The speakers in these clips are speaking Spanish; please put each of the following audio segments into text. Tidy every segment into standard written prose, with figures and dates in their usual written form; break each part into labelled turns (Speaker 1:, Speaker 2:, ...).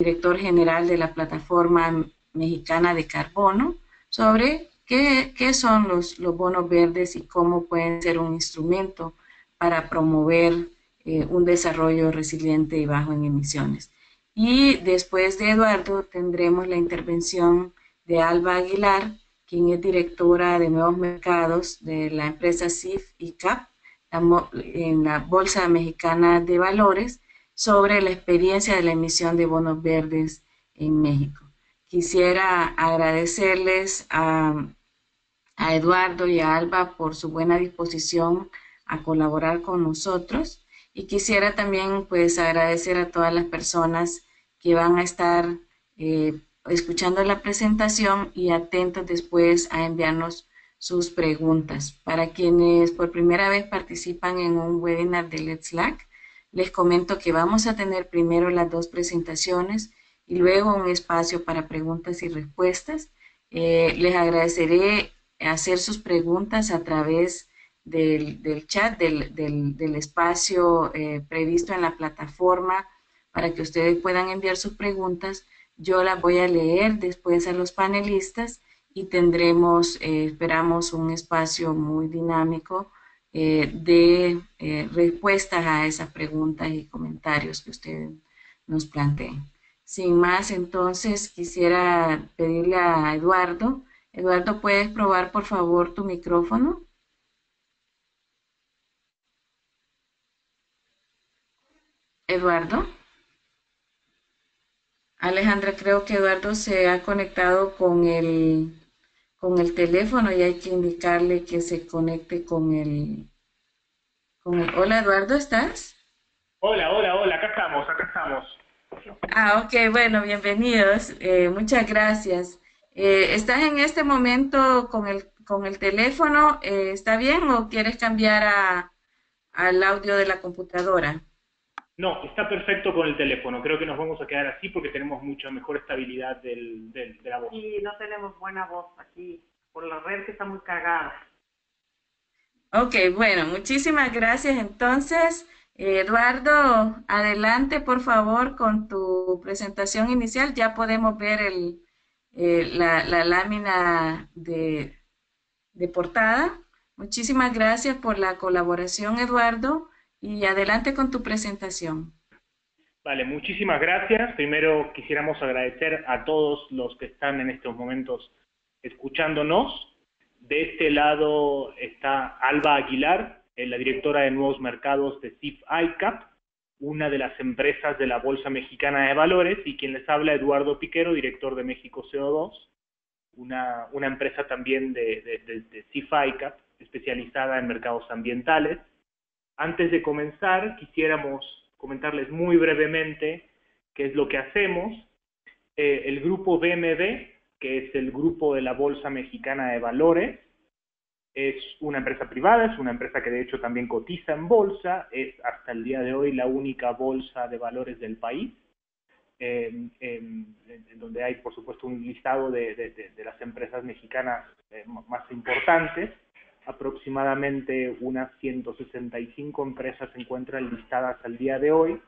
Speaker 1: director general de la Plataforma Mexicana de Carbono, sobre qué son los bonos verdes y cómo pueden ser un instrumento para promover un desarrollo resiliente y bajo en emisiones. Y después de Eduardo tendremos la intervención de Alba Aguilar, quien es directora de nuevos mercados de la empresa CIF y CAP en la Bolsa Mexicana de Valores, sobre la experiencia de la emisión de bonos verdes en México. Quisiera agradecerles a Eduardo y a Alba por su buena disposición a colaborar con nosotros, y quisiera también pues agradecer a todas las personas que van a estar escuchando la presentación y atentos después a enviarnos sus preguntas. Para quienes por primera vez participan en un webinar de Let's Slack, les comento que vamos a tener primero las dos presentaciones y luego un espacio para preguntas y respuestas. Les agradeceré hacer sus preguntas a través del chat, del espacio previsto en la plataforma, para que ustedes puedan enviar sus preguntas. Yo las voy a leer después a los panelistas y tendremos, esperamos, un espacio muy dinámico de respuestas a esas preguntas y comentarios que ustedes nos planteen. Sin más, entonces quisiera pedirle a Eduardo. Eduardo, ¿puedes probar por favor tu micrófono? Eduardo. Alejandra, creo que Eduardo se ha conectado con el teléfono y hay que indicarle que se conecte Hola Eduardo, ¿estás?
Speaker 2: Hola, hola, hola, acá estamos, acá estamos.
Speaker 1: Ah, ok, bueno, bienvenidos. Muchas gracias. ¿Estás en este momento con el teléfono? ¿Está bien o quieres cambiar al audio de la computadora?
Speaker 2: No, está perfecto con el teléfono. Creo que nos vamos a quedar así porque tenemos mucha mejor estabilidad de la voz.
Speaker 3: Y no tenemos buena voz aquí por la red que está muy cagada.
Speaker 1: Ok, bueno, muchísimas gracias. Entonces, Eduardo, adelante por favor con tu presentación inicial. Ya podemos ver la lámina de portada. Muchísimas gracias por la colaboración, Eduardo, y adelante con tu presentación.
Speaker 2: Vale, muchísimas gracias. Primero quisiéramos agradecer a todos los que están en estos momentos escuchándonos. De este lado está Alba Aguilar, la directora de nuevos mercados de CIF ICAP, una de las empresas de la Bolsa Mexicana de Valores, y quien les habla, Eduardo Piquero, director de México CO2, una empresa también de CIF ICAP, especializada en mercados ambientales. Antes de comenzar, quisiéramos comentarles muy brevemente qué es lo que hacemos. El grupo BMV, que es el grupo de la Bolsa Mexicana de Valores, es una empresa privada, es una empresa que de hecho también cotiza en bolsa, es hasta el día de hoy la única bolsa de valores del país, en donde hay por supuesto un listado de las empresas mexicanas más importantes. Aproximadamente unas 165 empresas se encuentran listadas al día de hoy,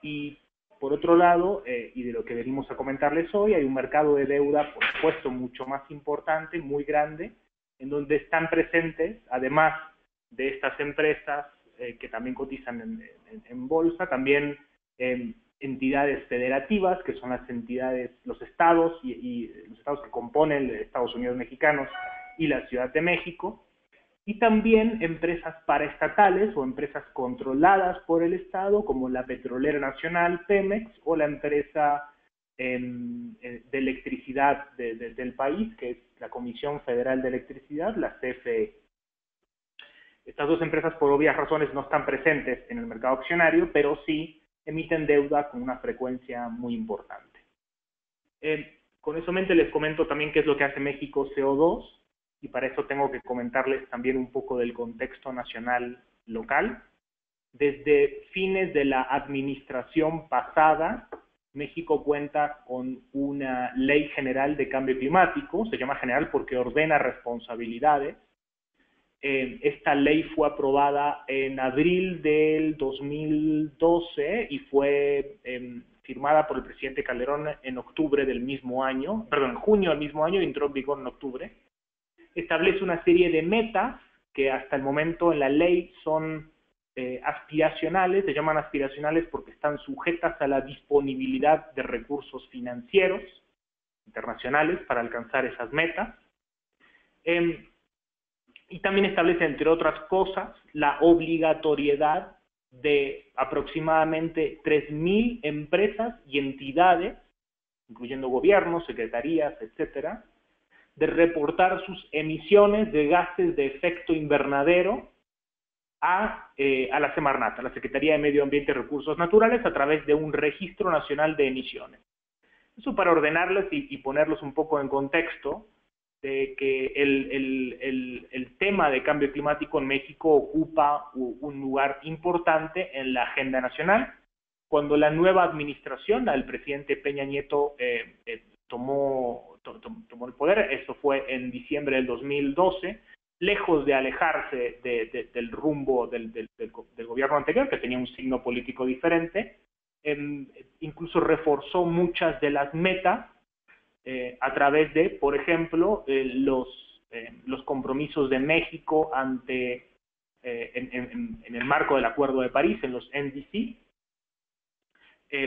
Speaker 2: y por otro lado, y de lo que venimos a comentarles hoy, hay un mercado de deuda, por supuesto, mucho más importante, muy grande, en donde están presentes, además de estas empresas que también cotizan en bolsa, también entidades federativas, que son las entidades, los estados y los estados que componen Estados Unidos mexicanos y la Ciudad de México, y también empresas paraestatales o empresas controladas por el Estado, como la Petrolera Nacional, Pemex, o la empresa de electricidad del país, que es la Comisión Federal de Electricidad, la CFE. Estas dos empresas, por obvias razones, no están presentes en el mercado accionario, pero sí emiten deuda con una frecuencia muy importante. Con eso en mente les comento también qué es lo que hace México CO2, y para eso tengo que comentarles también un poco del contexto nacional local. Desde fines de la administración pasada, México cuenta con una ley general de cambio climático, se llama general porque ordena responsabilidades. Esta ley fue aprobada en abril del 2012 y fue firmada por el presidente Calderón en octubre del mismo año, perdón, en junio del mismo año, y entró en vigor en octubre, establece una serie de metas que hasta el momento en la ley son aspiracionales. Se llaman aspiracionales porque están sujetas a la disponibilidad de recursos financieros internacionales para alcanzar esas metas. Y también establece, entre otras cosas, la obligatoriedad de aproximadamente 3.000 empresas y entidades, incluyendo gobiernos, secretarías, etcétera, de reportar sus emisiones de gases de efecto invernadero a la Semarnat, a la Secretaría de Medio Ambiente y Recursos Naturales, a través de un registro nacional de emisiones. Eso para ordenarlos y ponerlos un poco en contexto de que el tema de cambio climático en México ocupa un lugar importante en la agenda nacional. Cuando la nueva administración, la del presidente Peña Nieto, tomó el poder, eso fue en diciembre del 2012, lejos de alejarse del rumbo del gobierno anterior, que tenía un signo político diferente, incluso reforzó muchas de las metas a través de, por ejemplo, los compromisos de México ante en el marco del Acuerdo de París, en los NDC.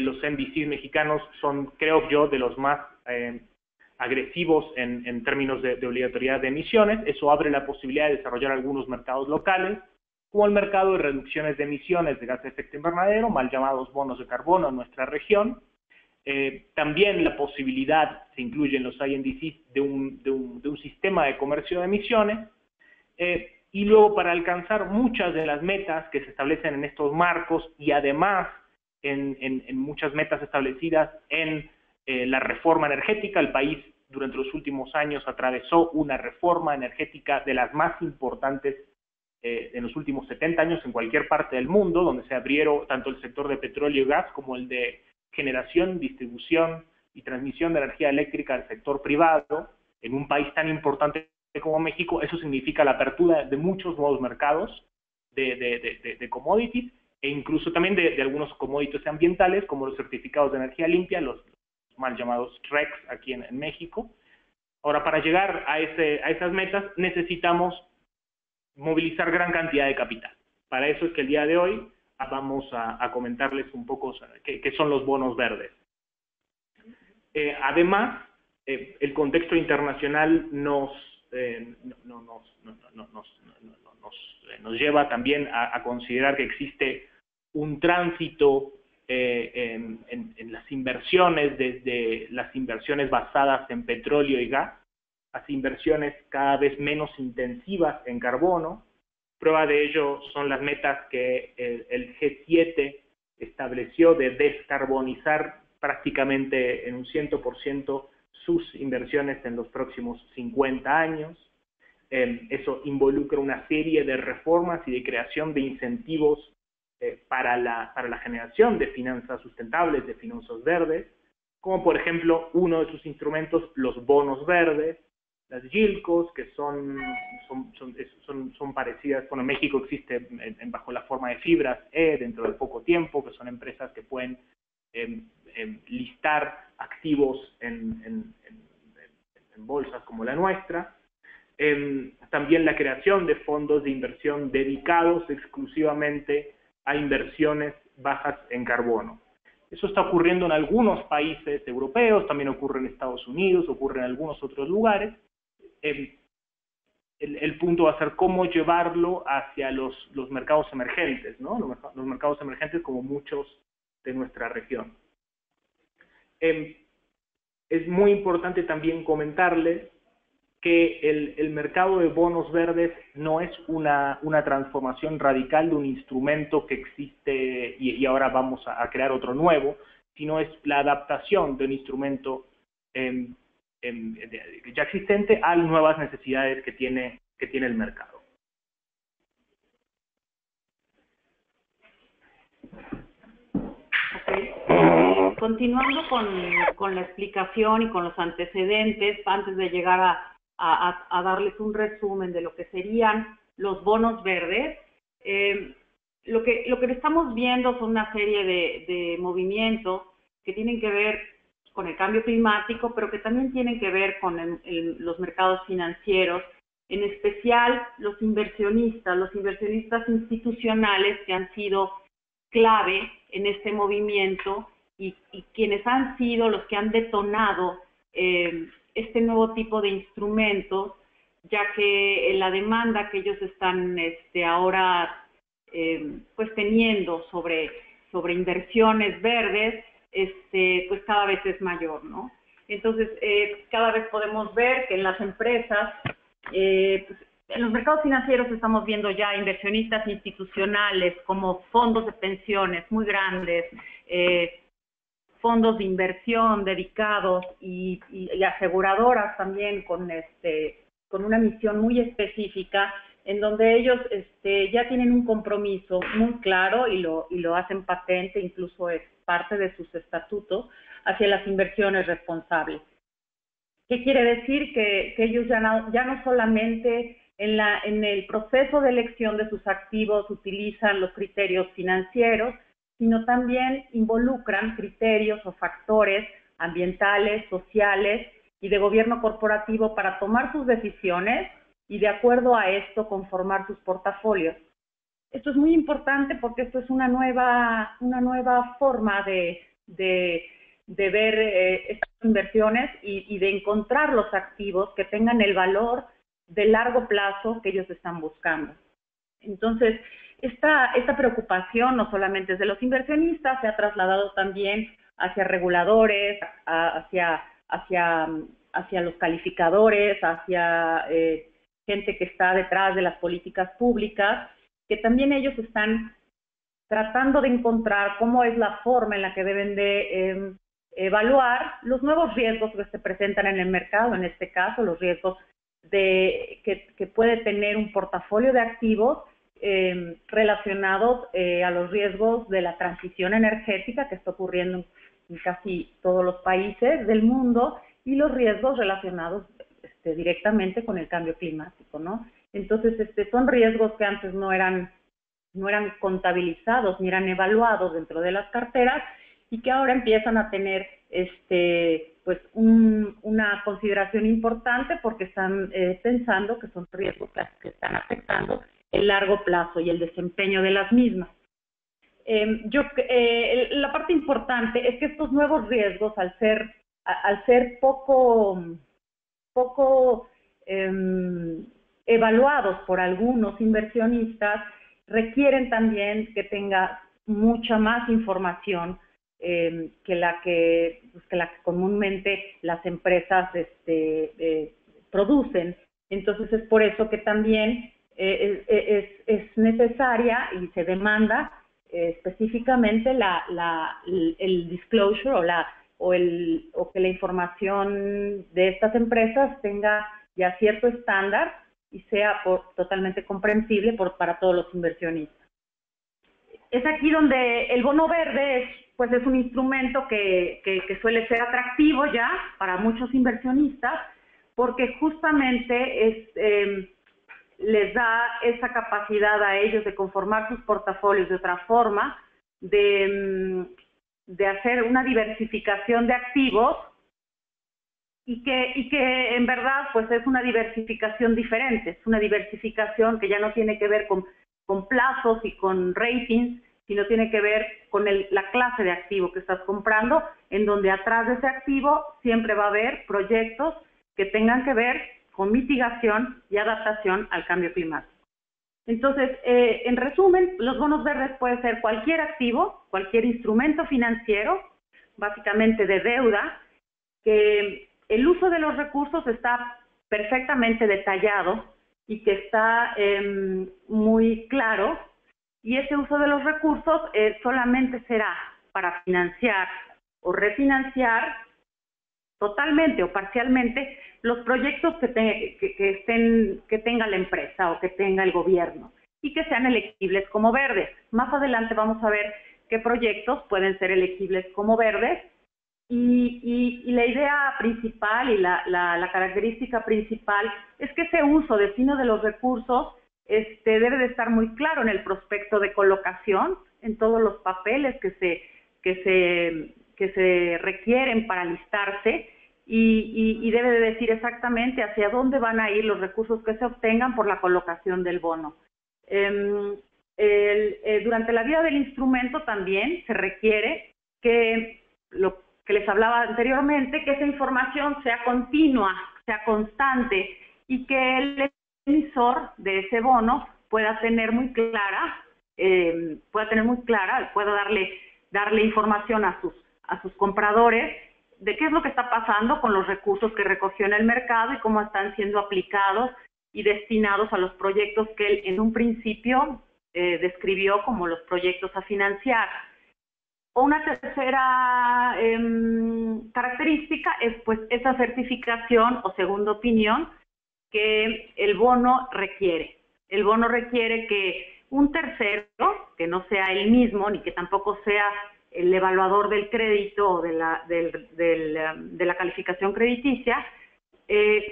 Speaker 2: Los NDC mexicanos son, creo yo, de los más agresivos en términos de obligatoriedad de emisiones. Eso abre la posibilidad de desarrollar algunos mercados locales, como el mercado de reducciones de emisiones de gases de efecto invernadero, mal llamados bonos de carbono en nuestra región. También la posibilidad, se incluye en los INDCs, de un sistema de comercio de emisiones, y luego para alcanzar muchas de las metas que se establecen en estos marcos, y además en muchas metas establecidas en la reforma energética. El país durante los últimos años atravesó una reforma energética de las más importantes en los últimos 70 años en cualquier parte del mundo, donde se abrieron tanto el sector de petróleo y gas como el de generación, distribución y transmisión de energía eléctrica al sector privado. En un país tan importante como México, eso significa la apertura de muchos nuevos mercados de commodities, e incluso también de algunos commodities ambientales, como los certificados de energía limpia, los mal llamados RECs aquí en México. Ahora, para llegar a esas metas necesitamos movilizar gran cantidad de capital. Para eso es que el día de hoy vamos a comentarles un poco qué son los bonos verdes. Además, el contexto internacional nos lleva también a considerar que existe un tránsito en las inversiones, desde las inversiones basadas en petróleo y gas, a inversiones cada vez menos intensivas en carbono. Prueba de ello son las metas que el G7 estableció de descarbonizar prácticamente en un 100% sus inversiones en los próximos 50 años. Eso involucra una serie de reformas y de creación de incentivos para la generación de finanzas sustentables, de finanzas verdes, como por ejemplo uno de sus instrumentos, los bonos verdes, las YILCOs, que son parecidas. Bueno, en México existe bajo la forma de fibras dentro de poco tiempo, que son empresas que pueden listar activos en bolsas como la nuestra. También la creación de fondos de inversión dedicados exclusivamente a inversiones bajas en carbono. Eso está ocurriendo en algunos países europeos, también ocurre en Estados Unidos, ocurre en algunos otros lugares. El punto va a ser cómo llevarlo hacia los mercados emergentes, ¿no? Los mercados emergentes, como muchos de nuestra región. Es muy importante también comentarles que el mercado de bonos verdes no es una transformación radical de un instrumento que existe y ahora vamos a crear otro nuevo, sino es la adaptación de un instrumento ya existente a nuevas necesidades que tiene el mercado.
Speaker 3: Okay. Continuando con la explicación y con los antecedentes, antes de llegar a darles un resumen de lo que serían los bonos verdes, lo que estamos viendo son una serie de movimientos que tienen que ver con el cambio climático, pero que también tienen que ver con los mercados financieros, en especial los inversionistas institucionales que han sido clave en este movimiento y quienes han sido los que han detonado este nuevo tipo de instrumentos, ya que la demanda que ellos están ahora pues teniendo sobre inversiones verdes, pues cada vez es mayor, ¿no? Entonces, cada vez podemos ver que en las empresas, pues, en los mercados financieros estamos viendo ya inversionistas institucionales como fondos de pensiones muy grandes, fondos de inversión dedicados y aseguradoras también con una misión muy específica, en donde ellos ya tienen un compromiso muy claro y lo hacen patente, incluso es parte de sus estatutos, hacia las inversiones responsables. ¿Qué quiere decir? Que ellos ya no solamente en el proceso de elección de sus activos utilizan los criterios financieros, sino también involucran criterios o factores ambientales, sociales y de gobierno corporativo para tomar sus decisiones y de acuerdo a esto conformar sus portafolios. Esto es muy importante porque esto es una nueva forma de ver estas inversiones y de encontrar los activos que tengan el valor de largo plazo que ellos están buscando. Entonces, esta preocupación no solamente es de los inversionistas, se ha trasladado también hacia reguladores, hacia los calificadores, hacia gente que está detrás de las políticas públicas, que también ellos están tratando de encontrar cómo es la forma en la que deben de evaluar los nuevos riesgos que se presentan en el mercado, en este caso los riesgos que puede tener un portafolio de activos relacionados a los riesgos de la transición energética que está ocurriendo en casi todos los países del mundo y los riesgos relacionados directamente con el cambio climático, ¿no? Entonces, son riesgos que antes no eran contabilizados ni eran evaluados dentro de las carteras y que ahora empiezan a tener pues una consideración importante porque están pensando que son riesgos que están afectando el largo plazo y el desempeño de las mismas. La parte importante es que estos nuevos riesgos, al ser poco evaluados por algunos inversionistas, requieren también que tenga mucha más información que la que comúnmente las empresas producen. Entonces es por eso que también es necesaria y se demanda específicamente el disclosure o que la información de estas empresas tenga ya cierto estándar y sea totalmente comprensible para todos los inversionistas. Es aquí donde el bono verde es un instrumento que suele ser atractivo ya para muchos inversionistas porque justamente les da esa capacidad a ellos de conformar sus portafolios de otra forma, de hacer una diversificación de activos y que en verdad pues es una diversificación diferente, es una diversificación que ya no tiene que ver con plazos y con ratings, sino tiene que ver con la clase de activo que estás comprando, en donde atrás de ese activo siempre va a haber proyectos que tengan que ver con mitigación y adaptación al cambio climático. Entonces, en resumen, los bonos verdes puede ser cualquier activo, cualquier instrumento financiero, básicamente de deuda, que el uso de los recursos está perfectamente detallado y que está muy claro, y ese uso de los recursos solamente será para financiar o refinanciar totalmente o parcialmente los proyectos que tenga la empresa o que tenga el gobierno y que sean elegibles como verdes. Más adelante vamos a ver qué proyectos pueden ser elegibles como verdes y la idea principal y la característica principal es que ese uso destino de los recursos debe de estar muy claro en el prospecto de colocación, en todos los papeles que que se requieren para listarse y debe de decir exactamente hacia dónde van a ir los recursos que se obtengan por la colocación del bono. Durante la vida del instrumento también se requiere que lo que les hablaba anteriormente, que esa información sea continua, sea constante y que el emisor de ese bono pueda tener muy clara, pueda darle información a sus compradores de qué es lo que está pasando con los recursos que recogió en el mercado y cómo están siendo aplicados y destinados a los proyectos que él en un principio describió como los proyectos a financiar. Una tercera característica es pues esa certificación o segunda opinión que el bono requiere. El bono requiere que un tercero, que no sea él mismo ni que tampoco sea el evaluador del crédito o de la calificación crediticia,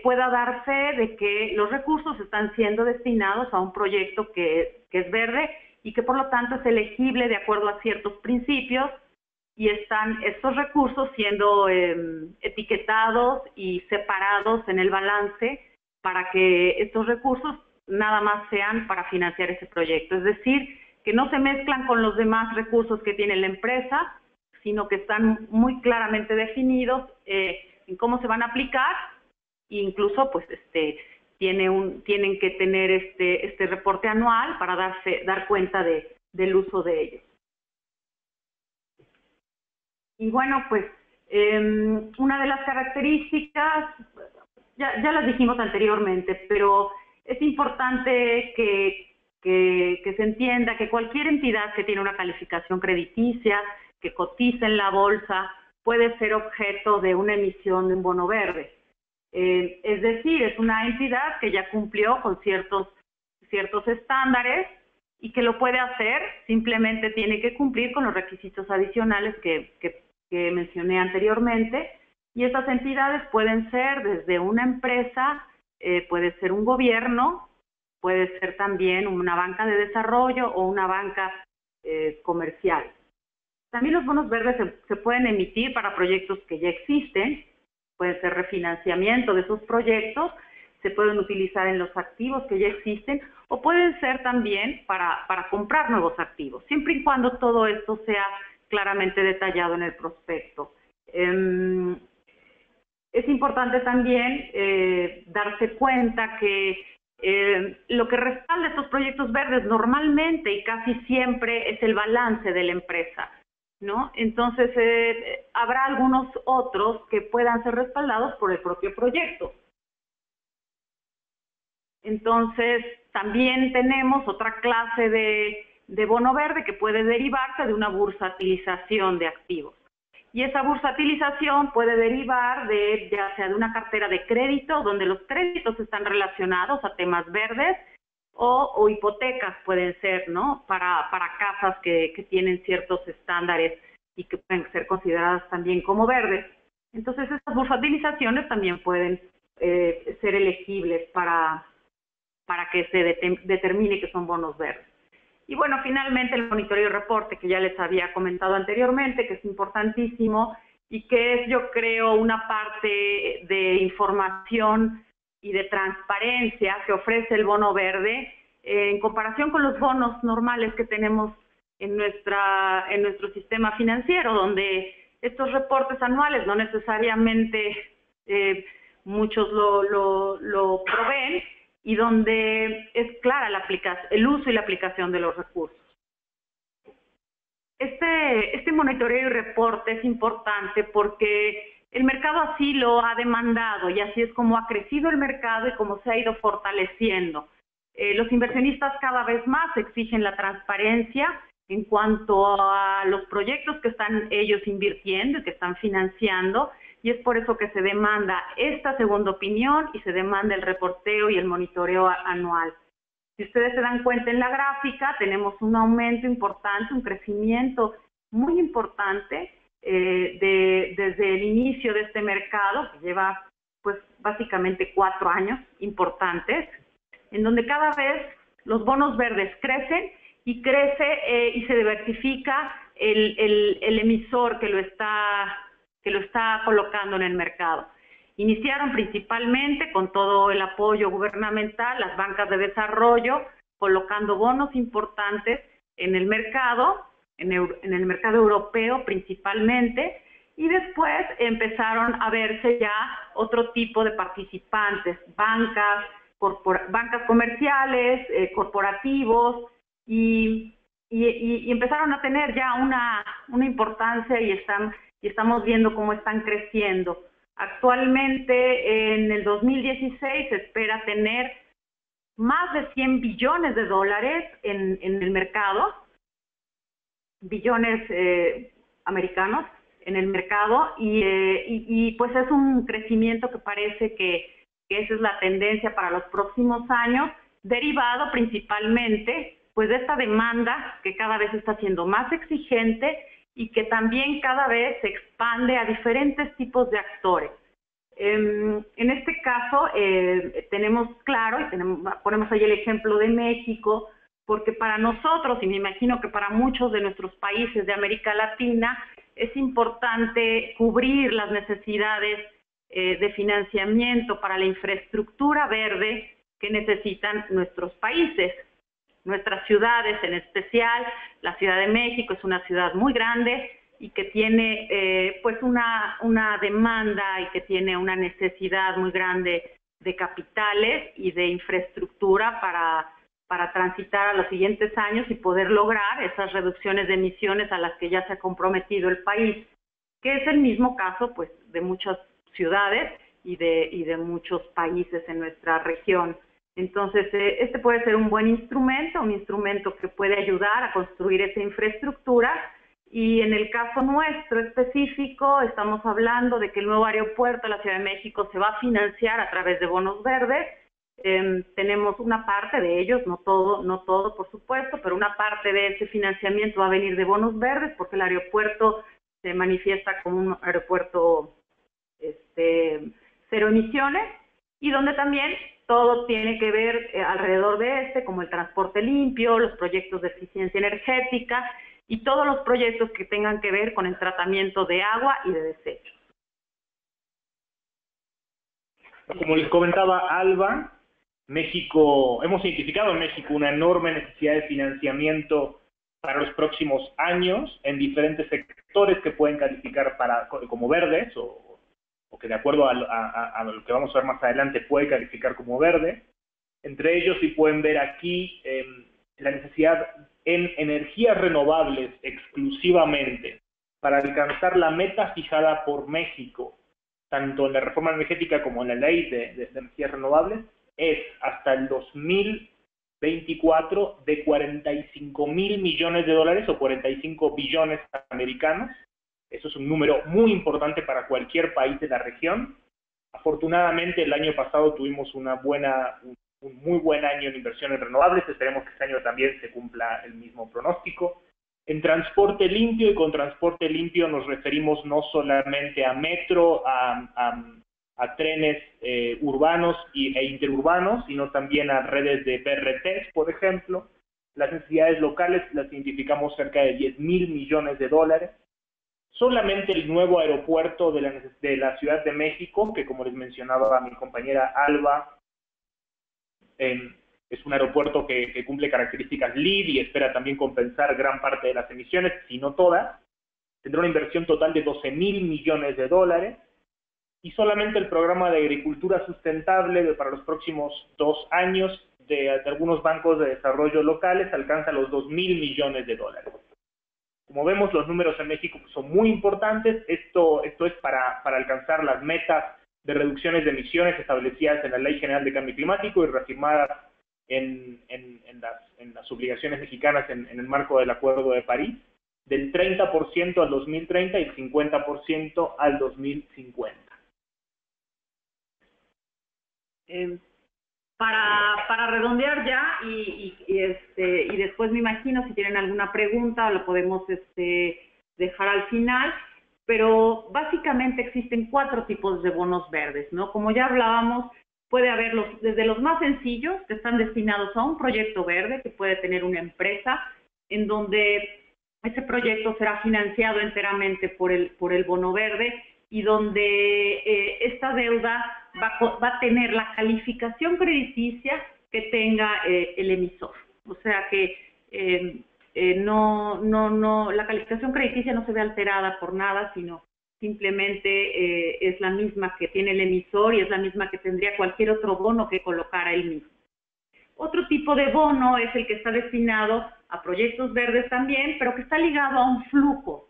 Speaker 3: pueda dar fe de que los recursos están siendo destinados a un proyecto que es verde y que por lo tanto es elegible de acuerdo a ciertos principios y están estos recursos siendo etiquetados y separados en el balance para que estos recursos nada más sean para financiar ese proyecto. Es decir, que no se mezclan con los demás recursos que tiene la empresa, sino que están muy claramente definidos en cómo se van a aplicar e incluso pues tienen que tener este reporte anual para dar cuenta del uso de ellos. Y bueno, pues una de las características, ya las dijimos anteriormente, pero es importante que se entienda que cualquier entidad que tiene una calificación crediticia, que cotiza en la bolsa, puede ser objeto de una emisión de un bono verde. Es decir, es una entidad que ya cumplió con ciertos estándares y que lo puede hacer, simplemente tiene que cumplir con los requisitos adicionales que mencioné anteriormente, y estas entidades pueden ser desde una empresa, puede ser un gobierno, puede ser también una banca de desarrollo o una banca comercial. También los bonos verdes se pueden emitir para proyectos que ya existen, puede ser refinanciamiento de esos proyectos, se pueden utilizar en los activos que ya existen o pueden ser también para comprar nuevos activos, siempre y cuando todo esto sea claramente detallado en el prospecto. Es importante también darse cuenta que lo que respalda estos proyectos verdes normalmente y casi siempre es el balance de la empresa, ¿no? Entonces, habrá algunos otros que puedan ser respaldados por el propio proyecto. Entonces, también tenemos otra clase de bono verde que puede derivarse de una bursatilización de activos. Y esa bursatilización puede derivar ya sea de una cartera de crédito, donde los créditos están relacionados a temas verdes, o hipotecas pueden ser, ¿no? Para casas que tienen ciertos estándares y que pueden ser consideradas también como verdes. Entonces, estas bursatilizaciones también pueden ser elegibles para que se determine que son bonos verdes. Y bueno, finalmente el monitoreo y reporte que ya les había comentado anteriormente, que es importantísimo y que es, yo creo, una parte de información y de transparencia que ofrece el bono verde en comparación con los bonos normales que tenemos en nuestro sistema financiero, donde estos reportes anuales no necesariamente muchos lo proveen, y donde es clara el uso y la aplicación de los recursos. Este monitoreo y reporte es importante porque el mercado así lo ha demandado y así es como ha crecido el mercado y como se ha ido fortaleciendo. Los inversionistas cada vez más exigen la transparencia en cuanto a los proyectos que están ellos invirtiendo y que están financiando, y es por eso que se demanda esta segunda opinión y se demanda el reporteo y el monitoreo anual. Si ustedes se dan cuenta en la gráfica, tenemos un aumento importante, un crecimiento muy importante desde el inicio de este mercado, que lleva pues básicamente 4 años importantes, en donde cada vez los bonos verdes crecen y se diversifica el emisor que lo está colocando en el mercado. Iniciaron principalmente con todo el apoyo gubernamental, las bancas de desarrollo, colocando bonos importantes en el mercado, en el mercado europeo principalmente, y después empezaron a verse ya otro tipo de participantes, bancas comerciales, corporativos, y empezaron a tener ya una importancia y estamos viendo cómo están creciendo. Actualmente, en el 2016, se espera tener más de 100 billones de dólares en el mercado, billones americanos en el mercado, y pues es un crecimiento que parece que esa es la tendencia para los próximos años, derivado principalmente pues de esta demanda que cada vez está siendo más exigente y que también cada vez se expande a diferentes tipos de actores. En este caso tenemos claro, y ponemos ahí el ejemplo de México, porque para nosotros, y me imagino que para muchos de nuestros países de América Latina, es importante cubrir las necesidades de financiamiento para la infraestructura verde que necesitan nuestros países. Nuestras ciudades, en especial la Ciudad de México, es una ciudad muy grande y que tiene pues una demanda y que tiene una necesidad muy grande de capitales y de infraestructura para transitar a los siguientes años y poder lograr esas reducciones de emisiones a las que ya se ha comprometido el país, que es el mismo caso pues de muchas ciudades y de muchos países en nuestra región. Entonces, este puede ser un buen instrumento, un instrumento que puede ayudar a construir esa infraestructura, y en el caso nuestro específico estamos hablando de que el nuevo aeropuerto de la Ciudad de México se va a financiar a través de bonos verdes. Tenemos una parte de ellos, no todo por supuesto, pero una parte de ese financiamiento va a venir de bonos verdes, porque el aeropuerto se manifiesta como un aeropuerto cero emisiones, y donde también todo tiene que ver alrededor de como el transporte limpio, los proyectos de eficiencia energética y todos los proyectos que tengan que ver con el tratamiento de agua y de desechos.
Speaker 2: Como les comentaba Alba, hemos identificado en México una enorme necesidad de financiamiento para los próximos años en diferentes sectores que pueden calificar como verdes o que de acuerdo a lo que vamos a ver más adelante puede calificar como verde. Entre ellos, si pueden ver aquí, la necesidad en energías renovables exclusivamente para alcanzar la meta fijada por México, tanto en la reforma energética como en la ley de energías renovables, es hasta el 2024 de 45.000 millones de dólares o 45 billones americanos. Eso es un número muy importante para cualquier país de la región. Afortunadamente, el año pasado tuvimos un muy buen año en inversión en renovables. Esperemos que este año también se cumpla el mismo pronóstico. En transporte limpio, y con transporte limpio nos referimos no solamente a metro, a trenes urbanos e interurbanos, sino también a redes de BRTs, por ejemplo. Las necesidades locales las identificamos cerca de 10.000 millones de dólares. Solamente el nuevo aeropuerto de la Ciudad de México, que como les mencionaba mi compañera Alba, es un aeropuerto que cumple características LEED y espera también compensar gran parte de las emisiones, si no todas. Tendrá una inversión total de 12.000 millones de dólares, y solamente el programa de agricultura sustentable para los próximos 2 años de algunos bancos de desarrollo locales alcanza los 2.000 millones de dólares. Como vemos, los números en México son muy importantes. Esto es para alcanzar las metas de reducciones de emisiones establecidas en la Ley General de Cambio Climático y reafirmadas en las obligaciones mexicanas en el marco del Acuerdo de París, del 30% al 2030 y el 50% al 2050.
Speaker 3: Para redondear ya, y después me imagino si tienen alguna pregunta lo podemos dejar al final, pero básicamente existen 4 tipos de bonos verdes, ¿no? Como ya hablábamos, puede haberlos desde los más sencillos, que están destinados a un proyecto verde que puede tener una empresa, en donde ese proyecto será financiado enteramente por el bono verde y donde esta deuda va a tener la calificación crediticia que tenga el emisor. O sea que la calificación crediticia no se ve alterada por nada, sino simplemente es la misma que tiene el emisor y es la misma que tendría cualquier otro bono que colocara él mismo. Otro tipo de bono es el que está destinado a proyectos verdes también, pero que está ligado a un flujo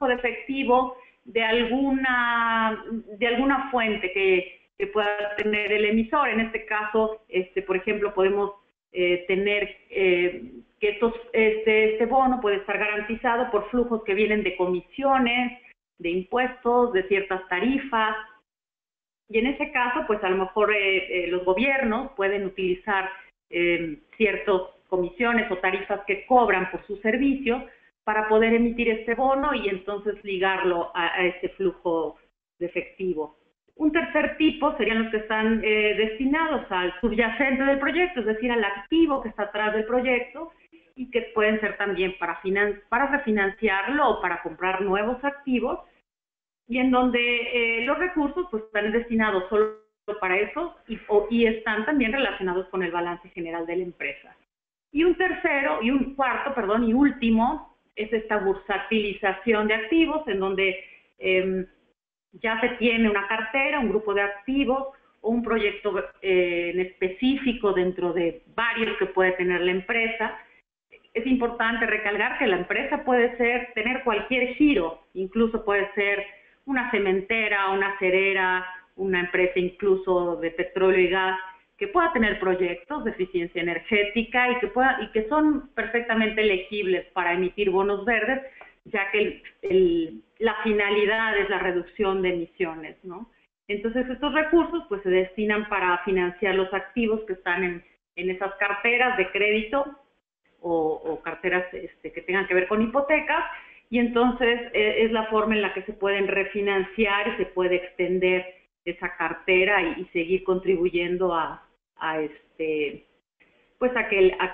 Speaker 3: de efectivo de alguna fuente que pueda tener el emisor. En este caso, por ejemplo, podemos tener que este bono puede estar garantizado por flujos que vienen de comisiones, de impuestos, de ciertas tarifas. Y en ese caso, pues a lo mejor los gobiernos pueden utilizar ciertas comisiones o tarifas que cobran por sus servicios para poder emitir este bono y entonces ligarlo a este flujo de efectivo. Un tercer tipo serían los que están destinados al subyacente del proyecto, es decir, al activo que está atrás del proyecto y que pueden ser también para refinanciarlo o para comprar nuevos activos, y en donde los recursos pues están destinados solo para eso y están también relacionados con el balance general de la empresa. Y un cuarto y último es esta bursatilización de activos, en donde ya se tiene una cartera, un grupo de activos o un proyecto en específico dentro de varios que puede tener la empresa. Es importante recalcar que la empresa puede tener cualquier giro, incluso puede ser una cementera, una acerera, una empresa incluso de petróleo y gas, que pueda tener proyectos de eficiencia energética y que son perfectamente elegibles para emitir bonos verdes, ya que la finalidad es la reducción de emisiones, ¿no? Entonces estos recursos pues se destinan para financiar los activos que están en esas carteras de crédito o carteras que tengan que ver con hipotecas, y entonces es la forma en la que se pueden refinanciar y se puede extender esa cartera y seguir contribuyendo a que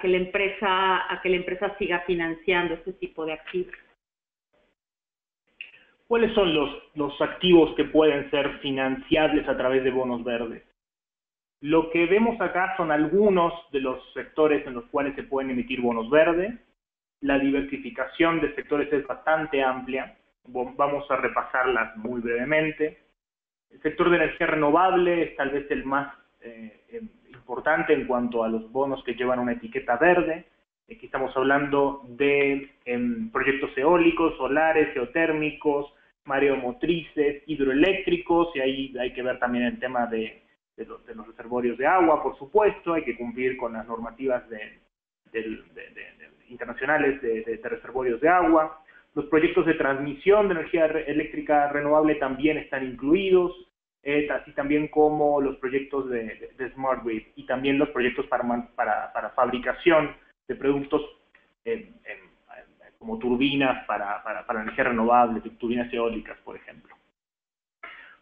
Speaker 3: la empresa siga financiando este tipo de activos.
Speaker 2: ¿Cuáles son los activos que pueden ser financiables a través de bonos verdes? Lo que vemos acá son algunos de los sectores en los cuales se pueden emitir bonos verdes. La diversificación de sectores es bastante amplia. Vamos a repasarlas muy brevemente. El sector de energía renovable es tal vez el más importante en cuanto a los bonos que llevan una etiqueta verde. Aquí estamos hablando de proyectos eólicos, solares, geotérmicos, mareomotrices, hidroeléctricos, y ahí hay que ver también el tema de los reservorios de agua, por supuesto. Hay que cumplir con las normativas internacionales de reservorios de agua. Los proyectos de transmisión de energía eléctrica renovable también están incluidos, así también como los proyectos de Smart Grid y también los proyectos para fabricación de productos como turbinas para energía renovable, turbinas eólicas, por ejemplo.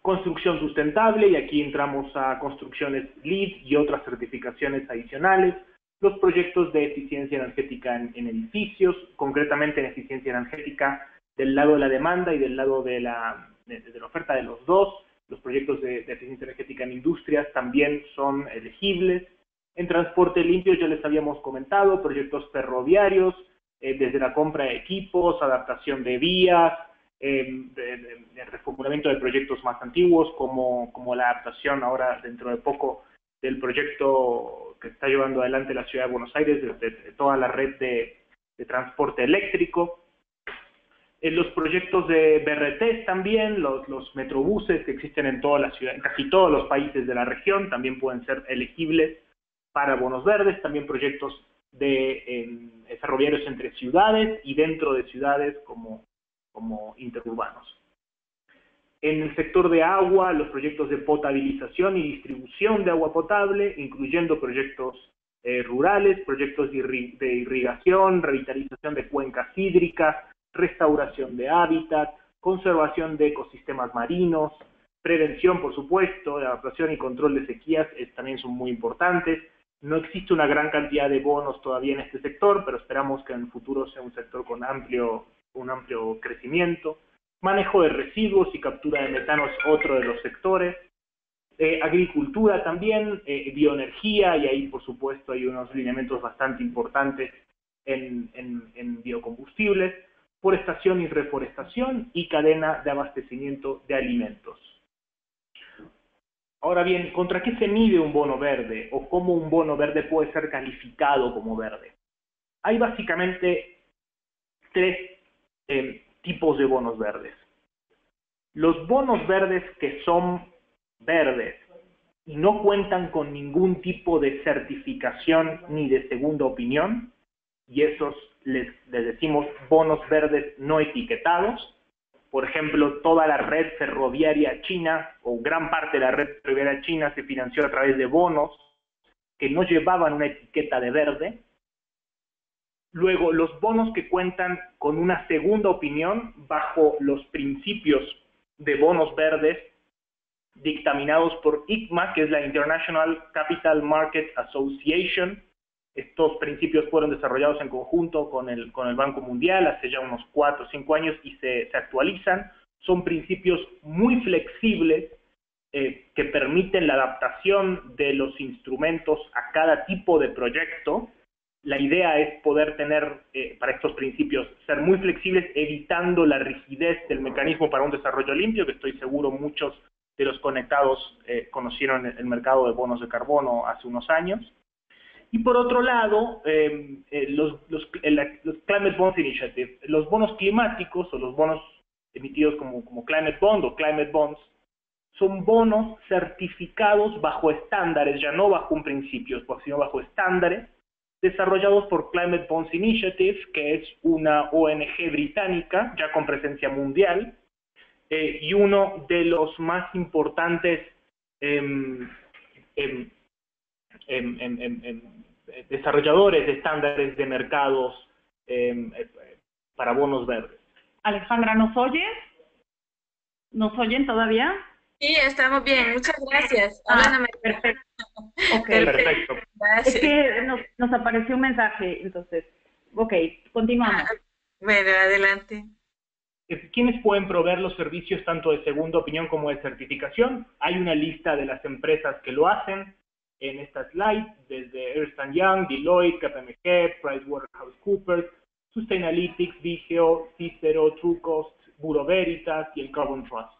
Speaker 2: Construcción sustentable, y aquí entramos a construcciones LEED y otras certificaciones adicionales. Los proyectos de eficiencia energética en edificios, concretamente en eficiencia energética del lado de la demanda y del lado de la oferta, de los dos. Los proyectos de eficiencia energética en industrias también son elegibles. En transporte limpio ya les habíamos comentado, proyectos ferroviarios, desde la compra de equipos, adaptación de vías, el reformulamiento de proyectos más antiguos, como la adaptación ahora dentro de poco del proyecto que está llevando adelante la Ciudad de Buenos Aires, de toda la red de transporte eléctrico. En los proyectos de BRT también, los metrobuses que existen en toda la ciudad, en casi todos los países de la región, también pueden ser elegibles para bonos verdes. También proyectos de ferroviarios entre ciudades y dentro de ciudades como interurbanos. En el sector de agua, los proyectos de potabilización y distribución de agua potable, incluyendo proyectos rurales, proyectos de irrigación, revitalización de cuencas hídricas, restauración de hábitat, conservación de ecosistemas marinos, prevención, por supuesto, de adaptación y control de sequías también son muy importantes. No existe una gran cantidad de bonos todavía en este sector, pero esperamos que en el futuro sea un sector con amplio un amplio crecimiento. Manejo de residuos y captura de metano es otro de los sectores. Agricultura también, bioenergía, y ahí por supuesto hay unos lineamientos bastante importantes en biocombustibles, forestación y reforestación y cadena de abastecimiento de alimentos. Ahora bien, ¿contra qué se mide un bono verde o cómo un bono verde puede ser calificado como verde? Hay básicamente tres tipos de bonos verdes. Los bonos verdes que son verdes y no cuentan con ningún tipo de certificación ni de segunda opinión, y esos les decimos bonos verdes no etiquetados. Por ejemplo, toda la red ferroviaria china, o gran parte de la red ferroviaria china, se financió a través de bonos que no llevaban una etiqueta de verde. Luego, los bonos que cuentan con una segunda opinión bajo los principios de bonos verdes dictaminados por ICMA, que es la International Capital Market Association. Estos principios fueron desarrollados en conjunto con el Banco Mundial hace ya unos 4 o 5 años y se actualizan. Son principios muy flexibles que permiten la adaptación de los instrumentos a cada tipo de proyecto. La idea es poder tener, para estos principios, ser muy flexibles, evitando la rigidez del mecanismo para un desarrollo limpio, que estoy seguro muchos de los conectados conocieron el mercado de bonos de carbono hace unos años. Y por otro lado, los Climate Bonds Initiative, los bonos climáticos o los bonos emitidos como Climate Bond o Climate Bonds, son bonos certificados bajo estándares, ya no bajo un principio, sino bajo estándares, desarrollados por Climate Bonds Initiative, que es una ONG británica, ya con presencia mundial, y uno de los más importantes desarrolladores de estándares de mercados para bonos verdes.
Speaker 3: Alejandra, ¿nos oyes? ¿Nos oyen todavía?
Speaker 1: Sí, estamos bien, muchas gracias.
Speaker 3: Perfecto.
Speaker 2: Okay. Perfecto.
Speaker 1: Gracias.
Speaker 3: Es que nos apareció un mensaje, entonces. Ok, continuamos.
Speaker 1: Bueno, adelante.
Speaker 2: ¿Quiénes pueden proveer los servicios tanto de segunda opinión como de certificación? Hay una lista de las empresas que lo hacen en esta slide, desde Ernst & Young, Deloitte, KPMG, PricewaterhouseCoopers, Sustainalytics, Vigeo, Cicero, Trucost, Bureau Veritas y el Carbon Trust.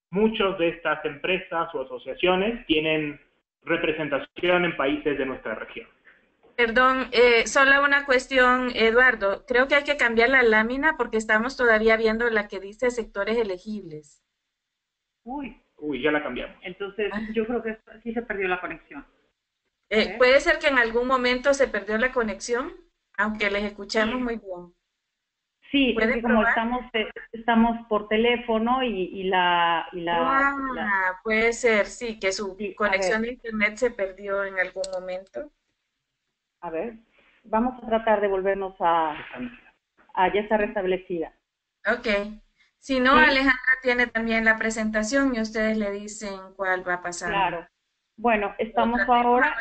Speaker 2: Muchas de estas empresas o asociaciones tienen representación en países de nuestra región.
Speaker 1: Perdón, solo una cuestión, Eduardo. Creo que hay que cambiar la lámina porque estamos todavía viendo la que dice sectores elegibles.
Speaker 3: Uy,
Speaker 2: ya la cambiamos.
Speaker 3: Entonces, yo creo que sí se perdió la conexión.
Speaker 1: Puede ser que en algún momento se perdió la conexión, aunque les escuchamos muy bien.
Speaker 3: Sí, es que como estamos por teléfono
Speaker 1: puede ser, sí, que su conexión de internet se perdió en algún momento.
Speaker 3: A ver, vamos a tratar de volvernos ya está restablecida.
Speaker 1: Ok. Si no, sí. Alejandra tiene también la presentación y ustedes le dicen cuál va a pasar.
Speaker 3: Claro. Bueno, estamos ahora...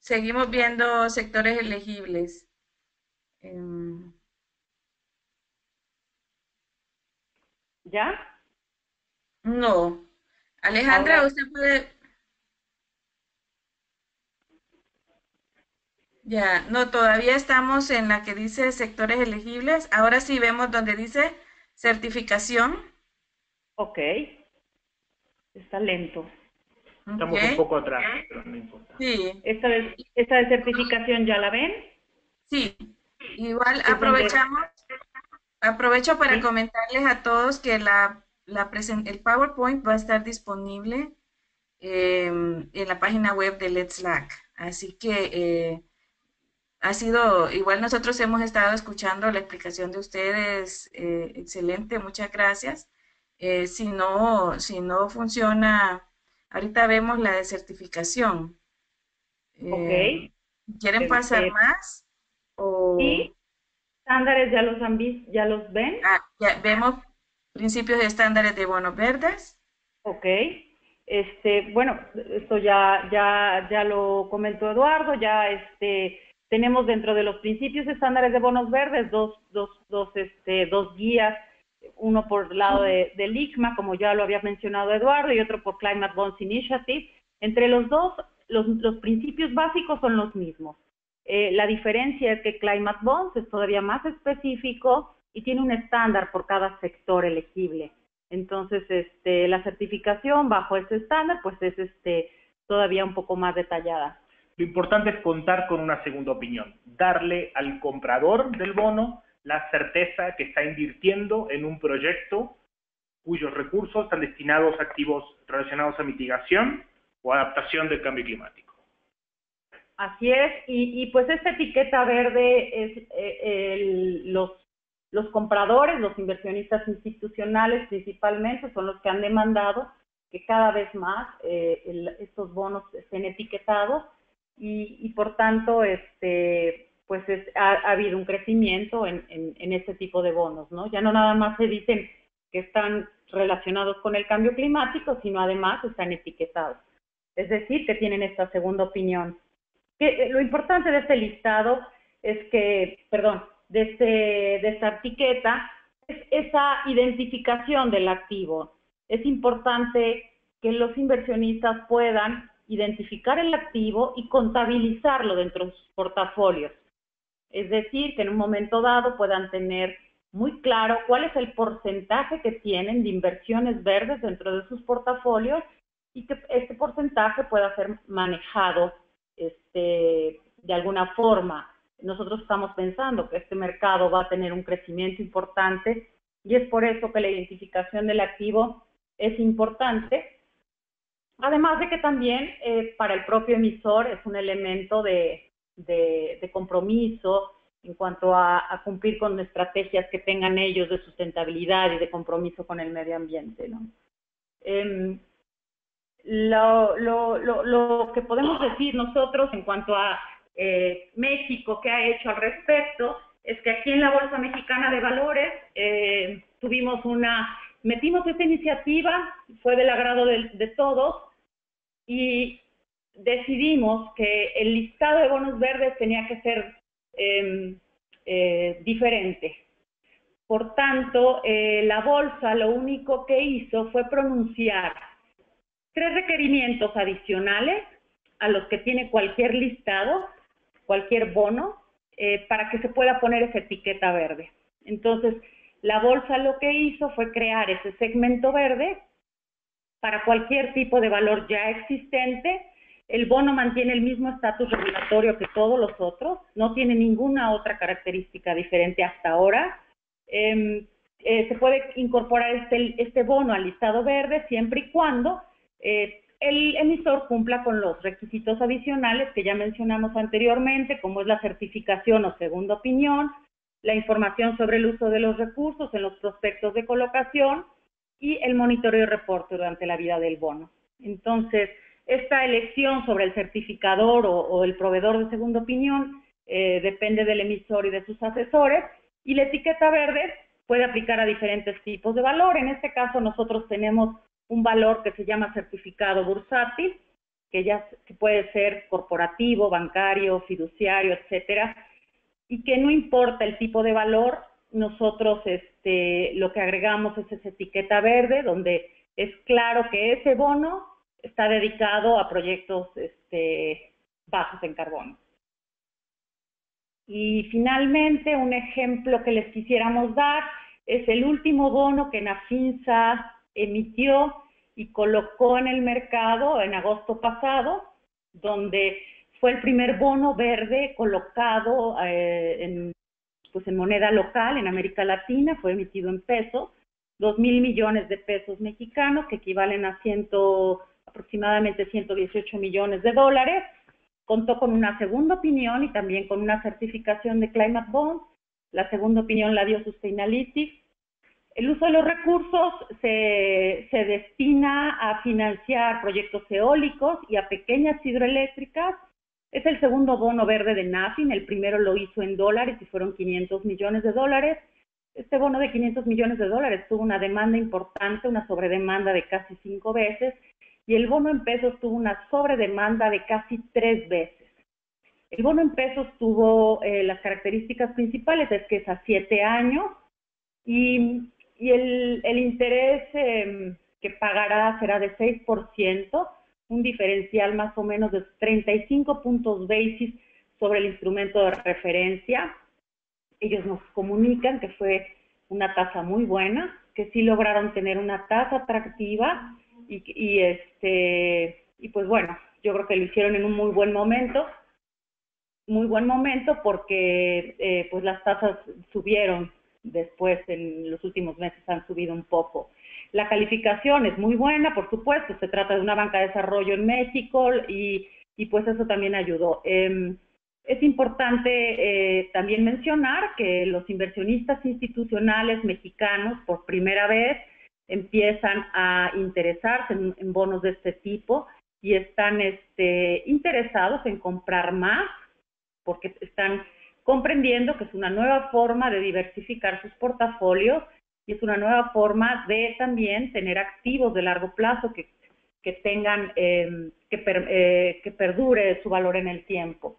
Speaker 1: Seguimos viendo sectores elegibles.
Speaker 3: ¿Ya?
Speaker 1: No. Alejandra, ahora... usted puede... Ya, no, todavía estamos en la que dice sectores elegibles. Ahora sí vemos donde dice certificación.
Speaker 3: Ok. Está lento.
Speaker 2: Estamos un poco atrás, pero no importa.
Speaker 1: Sí.
Speaker 3: ¿Esta de certificación ya la ven?
Speaker 1: Sí. Igual aprovecho para comentarles a todos que el PowerPoint va a estar disponible en la página web de Let's Slack. Así que igual nosotros hemos estado escuchando la explicación de ustedes, excelente, muchas gracias. Si no funciona, ahorita vemos la de certificación.
Speaker 3: Ok.
Speaker 1: ¿Quieren pasar más?
Speaker 3: Sí, estándares ya los ven.
Speaker 1: Ya vemos principios de estándares de bonos verdes.
Speaker 3: Ok. Bueno, esto ya lo comentó Eduardo, ya tenemos dentro de los principios estándares de bonos verdes dos guías, uno por el lado del ICMA, como ya lo había mencionado Eduardo, y otro por Climate Bonds Initiative. Entre los dos, los principios básicos son los mismos. La diferencia es que Climate Bonds es todavía más específico y tiene un estándar por cada sector elegible. Entonces, la certificación bajo ese estándar, pues es todavía un poco más detallada.
Speaker 2: Lo importante es contar con una segunda opinión, darle al comprador del bono la certeza que está invirtiendo en un proyecto cuyos recursos están destinados a activos relacionados a mitigación o adaptación del cambio climático.
Speaker 3: Así es, y pues esta etiqueta verde es los compradores, los inversionistas institucionales principalmente, son los que han demandado que cada vez más estos bonos estén etiquetados y por tanto pues ha habido un crecimiento en este tipo de bonos, ¿no? Ya no nada más se dicen que están relacionados con el cambio climático, sino además están etiquetados. Es decir, que tienen esta segunda opinión. Lo importante de este listado es que, de esta etiqueta, es esa identificación del activo. Es importante que los inversionistas puedan identificar el activo y contabilizarlo dentro de sus portafolios. Es decir, que en un momento dado puedan tener muy claro cuál es el porcentaje que tienen de inversiones verdes dentro de sus portafolios y que este porcentaje pueda ser manejado de alguna forma. Nosotros estamos pensando que este mercado va a tener un crecimiento importante y es por eso que la identificación del activo es importante. Además de que también para el propio emisor es un elemento de compromiso en cuanto a cumplir con estrategias que tengan ellos de sustentabilidad y de compromiso con el medio ambiente, ¿no? Lo que podemos decir nosotros en cuanto a México, ¿qué ha hecho al respecto? Es que aquí en la Bolsa Mexicana de Valores metimos esta iniciativa, fue del agrado de todos, y decidimos que el listado de bonos verdes tenía que ser diferente. Por tanto, la bolsa lo único que hizo fue pronunciar 3 requerimientos adicionales a los que tiene cualquier listado, cualquier bono, para que se pueda poner esa etiqueta verde. Entonces, la bolsa lo que hizo fue crear ese segmento verde para cualquier tipo de valor ya existente. El bono mantiene el mismo estatus regulatorio que todos los otros, no tiene ninguna otra característica diferente hasta ahora. Se puede incorporar este bono al listado verde siempre y cuando el emisor cumpla con los requisitos adicionales que ya mencionamos anteriormente, como es la certificación o segunda opinión, la información sobre el uso de los recursos en los prospectos de colocación y el monitoreo y reporte durante la vida del bono. Entonces, esta elección sobre el certificador o el proveedor de segunda opinión depende del emisor y de sus asesores, y la etiqueta verde puede aplicar a diferentes tipos de valor. En este caso, nosotros tenemos un valor que se llama certificado bursátil, que puede ser corporativo, bancario, fiduciario, etcétera, y que no importa el tipo de valor, nosotros lo que agregamos es esa etiqueta verde, donde es claro que ese bono está dedicado a proyectos bajos en carbono. Y finalmente, un ejemplo que les quisiéramos dar es el último bono que Nafinsa emitió y colocó en el mercado en agosto pasado, donde fue el primer bono verde colocado en moneda local en América Latina, fue emitido en pesos, 2,000 millones de pesos mexicanos, que equivalen a aproximadamente 118 millones de dólares. Contó con una segunda opinión y también con una certificación de Climate Bonds. La segunda opinión la dio Sustainalytics. El uso de los recursos se destina a financiar proyectos eólicos y a pequeñas hidroeléctricas. Es el segundo bono verde de Nafin, el primero lo hizo en dólares y fueron 500 millones de dólares. Este bono de 500 millones de dólares tuvo una demanda importante, una sobredemanda de casi 5 veces, y el bono en pesos tuvo una sobredemanda de casi 3 veces. El bono en pesos tuvo las características principales, es que es a 7 años y el interés que pagará será de 6%, un diferencial más o menos de 35 puntos basis sobre el instrumento de referencia. Ellos nos comunican que fue una tasa muy buena, que sí lograron tener una tasa atractiva y pues bueno, yo creo que lo hicieron en un muy buen momento porque pues las tasas subieron después, en los últimos meses han subido un poco. La calificación es muy buena, por supuesto, se trata de una banca de desarrollo en México y pues eso también ayudó. Es importante también mencionar que los inversionistas institucionales mexicanos por primera vez empiezan a interesarse en bonos de este tipo y están interesados en comprar más porque están comprendiendo que es una nueva forma de diversificar sus portafolios y es una nueva forma de también tener activos de largo plazo que tengan, que perdure su valor en el tiempo.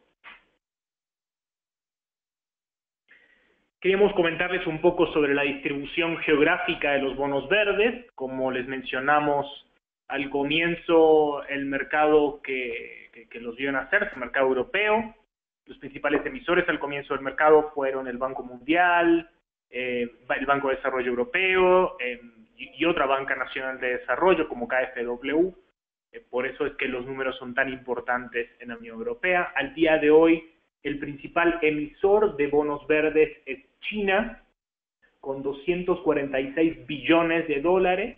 Speaker 2: Queríamos comentarles un poco sobre la distribución geográfica de los bonos verdes. Como les mencionamos al comienzo, el mercado que los vio nacer es el mercado europeo. Los principales emisores al comienzo del mercado fueron el Banco Mundial, el Banco de Desarrollo Europeo y otra banca nacional de desarrollo como KfW. Por eso es que los números son tan importantes en la Unión Europea. Al día de hoy, el principal emisor de bonos verdes es China, con 246 billones de dólares,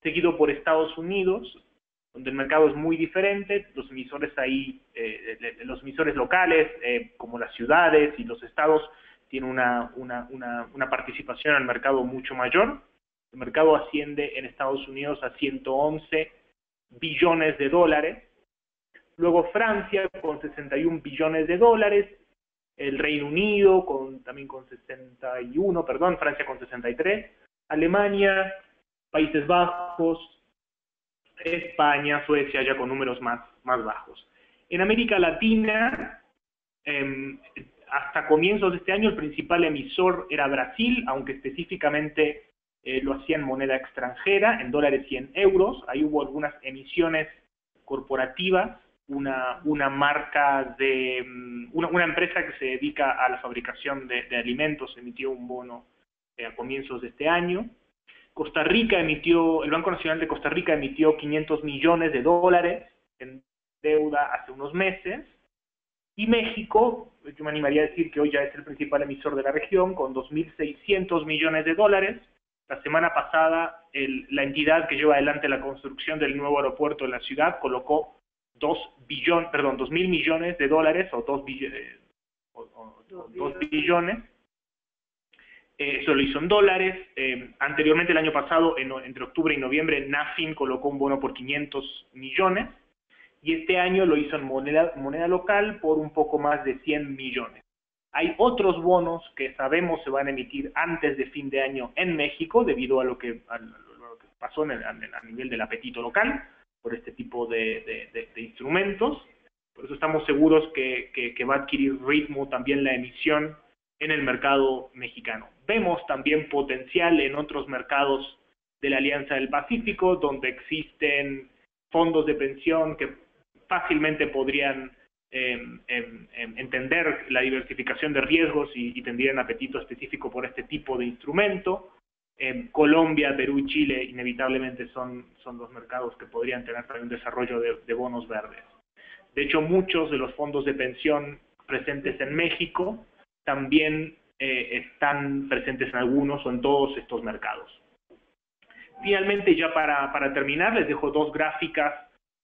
Speaker 2: seguido por Estados Unidos, donde el mercado es muy diferente. Los emisores ahí, los emisores locales, como las ciudades y los estados, tienen una participación en el mercado mucho mayor. El mercado asciende en Estados Unidos a 111 billones de dólares. Luego Francia con 61 billones de dólares, el Reino Unido también con 61, Francia con 63, Alemania, Países Bajos, España, Suecia ya con números más bajos. En América Latina, hasta comienzos de este año el principal emisor era Brasil, aunque específicamente lo hacía en moneda extranjera, en dólares y en euros. Ahí hubo algunas emisiones corporativas. Una marca una empresa que se dedica a la fabricación de alimentos emitió un bono a comienzos de este año. Costa Rica el Banco Nacional de Costa Rica emitió 500 millones de dólares en deuda hace unos meses. Y México, yo me animaría a decir que hoy ya es el principal emisor de la región, con 2.600 millones de dólares. La semana pasada, la entidad que lleva adelante la construcción del nuevo aeropuerto de la ciudad colocó 2.000 millones de dólares, o 2 billones. Eso lo hizo en dólares. Anteriormente, el año pasado, entre octubre y noviembre, Nafin colocó un bono por 500 millones, y este año lo hizo en moneda local por un poco más de 100 millones. Hay otros bonos que sabemos se van a emitir antes de fin de año en México, debido a lo que pasó a nivel del apetito local, por este tipo de instrumentos. Por eso estamos seguros que va a adquirir ritmo también la emisión en el mercado mexicano. Vemos también potencial en otros mercados de la Alianza del Pacífico, donde existen fondos de pensión que fácilmente podrían entender la diversificación de riesgos y tendrían apetito específico por este tipo de instrumento. Colombia, Perú y Chile inevitablemente son los mercados que podrían tener un desarrollo de bonos verdes. De hecho, muchos de los fondos de pensión presentes en México también están presentes en algunos o en todos estos mercados. Finalmente, ya para terminar, les dejo dos gráficas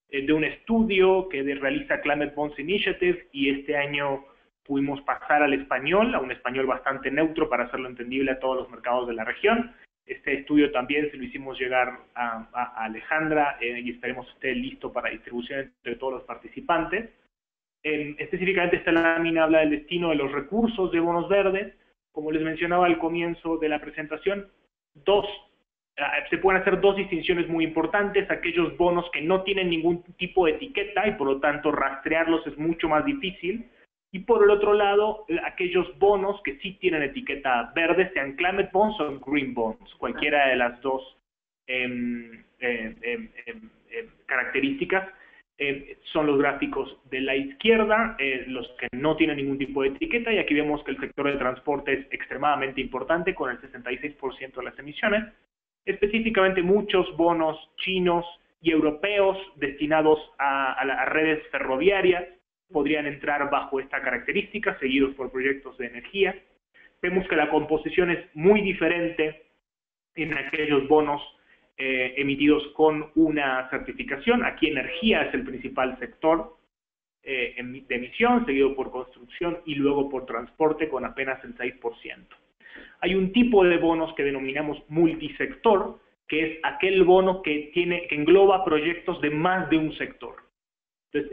Speaker 2: de un estudio que realiza Climate Bonds Initiative, y este año pudimos pasar al español, a un español bastante neutro para hacerlo entendible a todos los mercados de la región. Este estudio también se lo hicimos llegar a Alejandra y esperemos que esté listo para distribución entre todos los participantes. Específicamente esta lámina habla del destino de los recursos de bonos verdes. Como les mencionaba al comienzo de la presentación, se pueden hacer dos distinciones muy importantes: aquellos bonos que no tienen ningún tipo de etiqueta y por lo tanto rastrearlos es mucho más difícil, y por el otro lado, aquellos bonos que sí tienen etiqueta verde, sean climate bonds o green bonds, cualquiera de las dos características. Son los gráficos de la izquierda, los que no tienen ningún tipo de etiqueta, y aquí vemos que el sector de transporte es extremadamente importante, con el 66% de las emisiones. Específicamente muchos bonos chinos y europeos destinados a las redes ferroviarias podrían entrar bajo esta característica, seguidos por proyectos de energía. Vemos que la composición es muy diferente en aquellos bonos emitidos con una certificación. Aquí energía es el principal sector de emisión, seguido por construcción y luego por transporte con apenas el 6%. Hay un tipo de bonos que denominamos multisector, que es aquel bono que engloba proyectos de más de un sector. Entonces,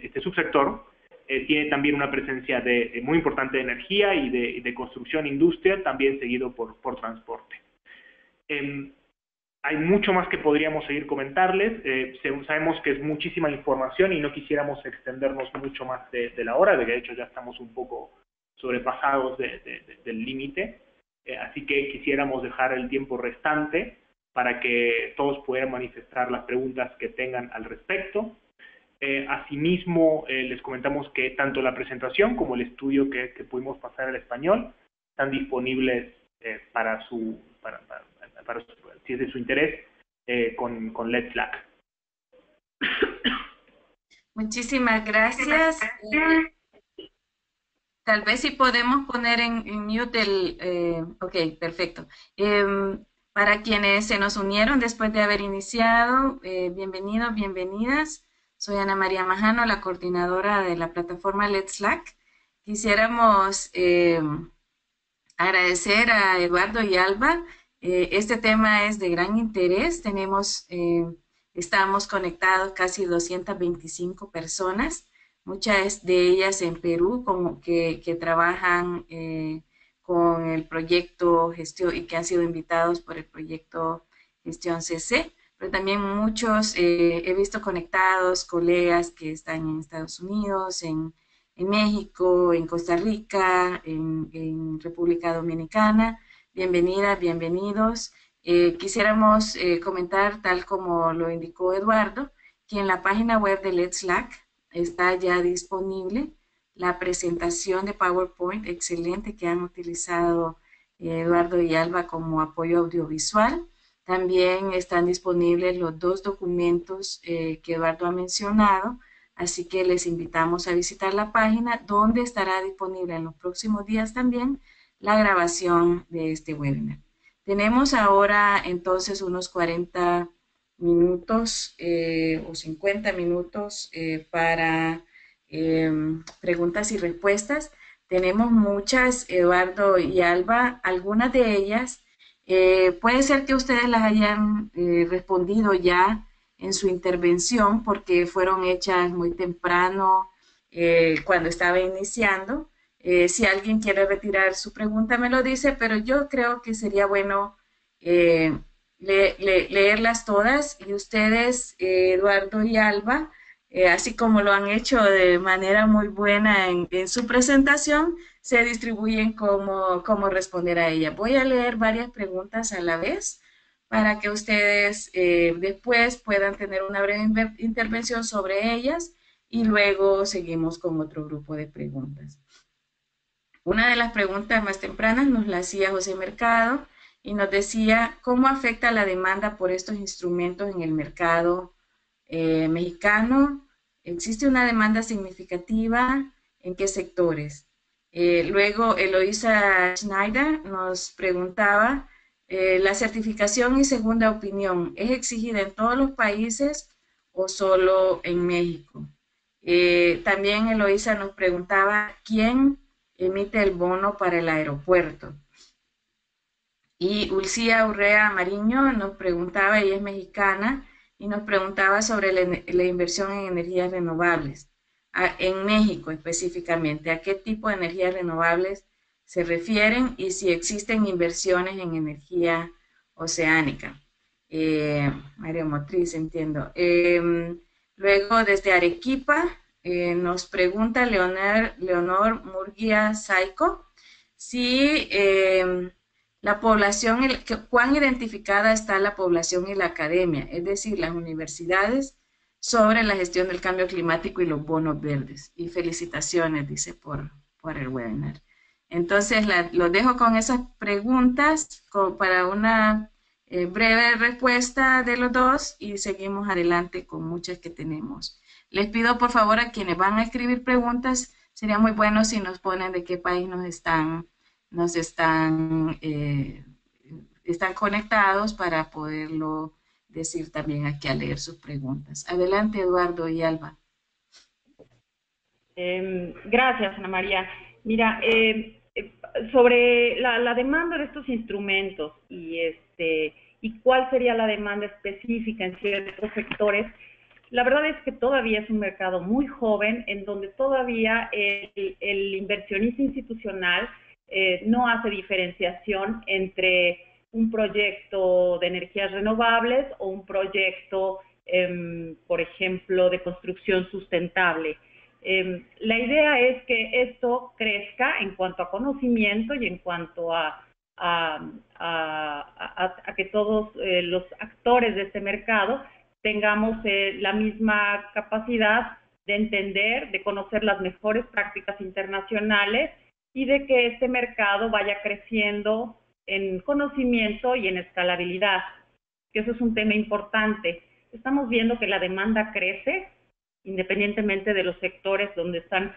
Speaker 2: este subsector tiene también una presencia muy importante de energía y de construcción e industria, también seguido por transporte. Hay mucho más que podríamos seguir comentarles. Sabemos que es muchísima información y no quisiéramos extendernos mucho más de la hora, de hecho ya estamos un poco sobrepasados del límite, así que quisiéramos dejar el tiempo restante para que todos pudieran manifestar las preguntas que tengan al respecto. Asimismo, les comentamos que tanto la presentación como el estudio que pudimos pasar al español están disponibles si es de su interés, con Let's Slack.
Speaker 1: Muchísimas gracias. Tal vez si podemos poner en mute ok, perfecto. Para quienes se nos unieron después de haber iniciado, bienvenidos, bienvenidas. Soy Ana María Majano, la coordinadora de la plataforma Let's Slack. Quisiéramos agradecer a Eduardo y Alba. Este tema es de gran interés. Estamos conectados casi 225 personas, muchas de ellas en Perú, que trabajan con el proyecto Gestión y que han sido invitados por el proyecto Gestión CC, pero también muchos he visto conectados, colegas que están en Estados Unidos, en México, en Costa Rica, en República Dominicana. Bienvenidas, bienvenidos. Quisiéramos comentar, tal como lo indicó Eduardo, que en la página web de Let's Slack está ya disponible la presentación de PowerPoint excelente que han utilizado Eduardo y Alba como apoyo audiovisual. También están disponibles los dos documentos que Eduardo ha mencionado, así que les invitamos a visitar la página, donde estará disponible en los próximos días también la grabación de este webinar. Tenemos ahora entonces unos 40 minutos o 50 minutos para preguntas y respuestas. Tenemos muchas, Eduardo y Alba, algunas de ellas puede ser que ustedes las hayan respondido ya en su intervención porque fueron hechas muy temprano cuando estaba iniciando. Si alguien quiere retirar su pregunta me lo dice, pero yo creo que sería bueno leerlas todas y ustedes, Eduardo y Alba, así como lo han hecho de manera muy buena en su presentación, se distribuyen cómo responder a ella. Voy a leer varias preguntas a la vez para que ustedes después puedan tener una breve intervención sobre ellas y luego seguimos con otro grupo de preguntas. Una de las preguntas más tempranas nos la hacía José Mercado y nos decía cómo afecta la demanda por estos instrumentos en el mercado mexicano. ¿Existe una demanda significativa? ¿En qué sectores? Luego Eloisa Schneider nos preguntaba, ¿la certificación y segunda opinión es exigida en todos los países o solo en México? También Eloisa nos preguntaba, ¿quién emite el bono para el aeropuerto? Y Ulcía Urrea Mariño nos preguntaba, ella es mexicana, y nos preguntaba sobre la inversión en energías renovables, en México específicamente, a qué tipo de energías renovables se refieren y si existen inversiones en energía oceánica. Mareomotriz, entiendo. Luego, desde Arequipa, Nos pregunta Leonor Murguía Saico si la población, cuán identificada está la población y la academia, es decir, las universidades, sobre la gestión del cambio climático y los bonos verdes. Y felicitaciones, dice, por el webinar. Entonces, los dejo con esas preguntas para una breve respuesta de los dos y seguimos adelante con muchas que tenemos. Les pido por favor a quienes van a escribir preguntas, sería muy bueno si nos ponen de qué país están conectados para poderlo decir también aquí a leer sus preguntas. Adelante, Eduardo y Alba.
Speaker 3: Gracias, Ana María. Mira, sobre la demanda de estos instrumentos y cuál sería la demanda específica en ciertos sectores, la verdad es que todavía es un mercado muy joven en donde todavía el inversionista institucional no hace diferenciación entre un proyecto de energías renovables o un proyecto, por ejemplo, de construcción sustentable. La idea es que esto crezca en cuanto a conocimiento y en cuanto a que todos los actores de este mercado tengamos la misma capacidad de entender, de conocer las mejores prácticas internacionales y de que este mercado vaya creciendo en conocimiento y en escalabilidad, que eso es un tema importante. Estamos viendo que la demanda crece, independientemente de los sectores donde están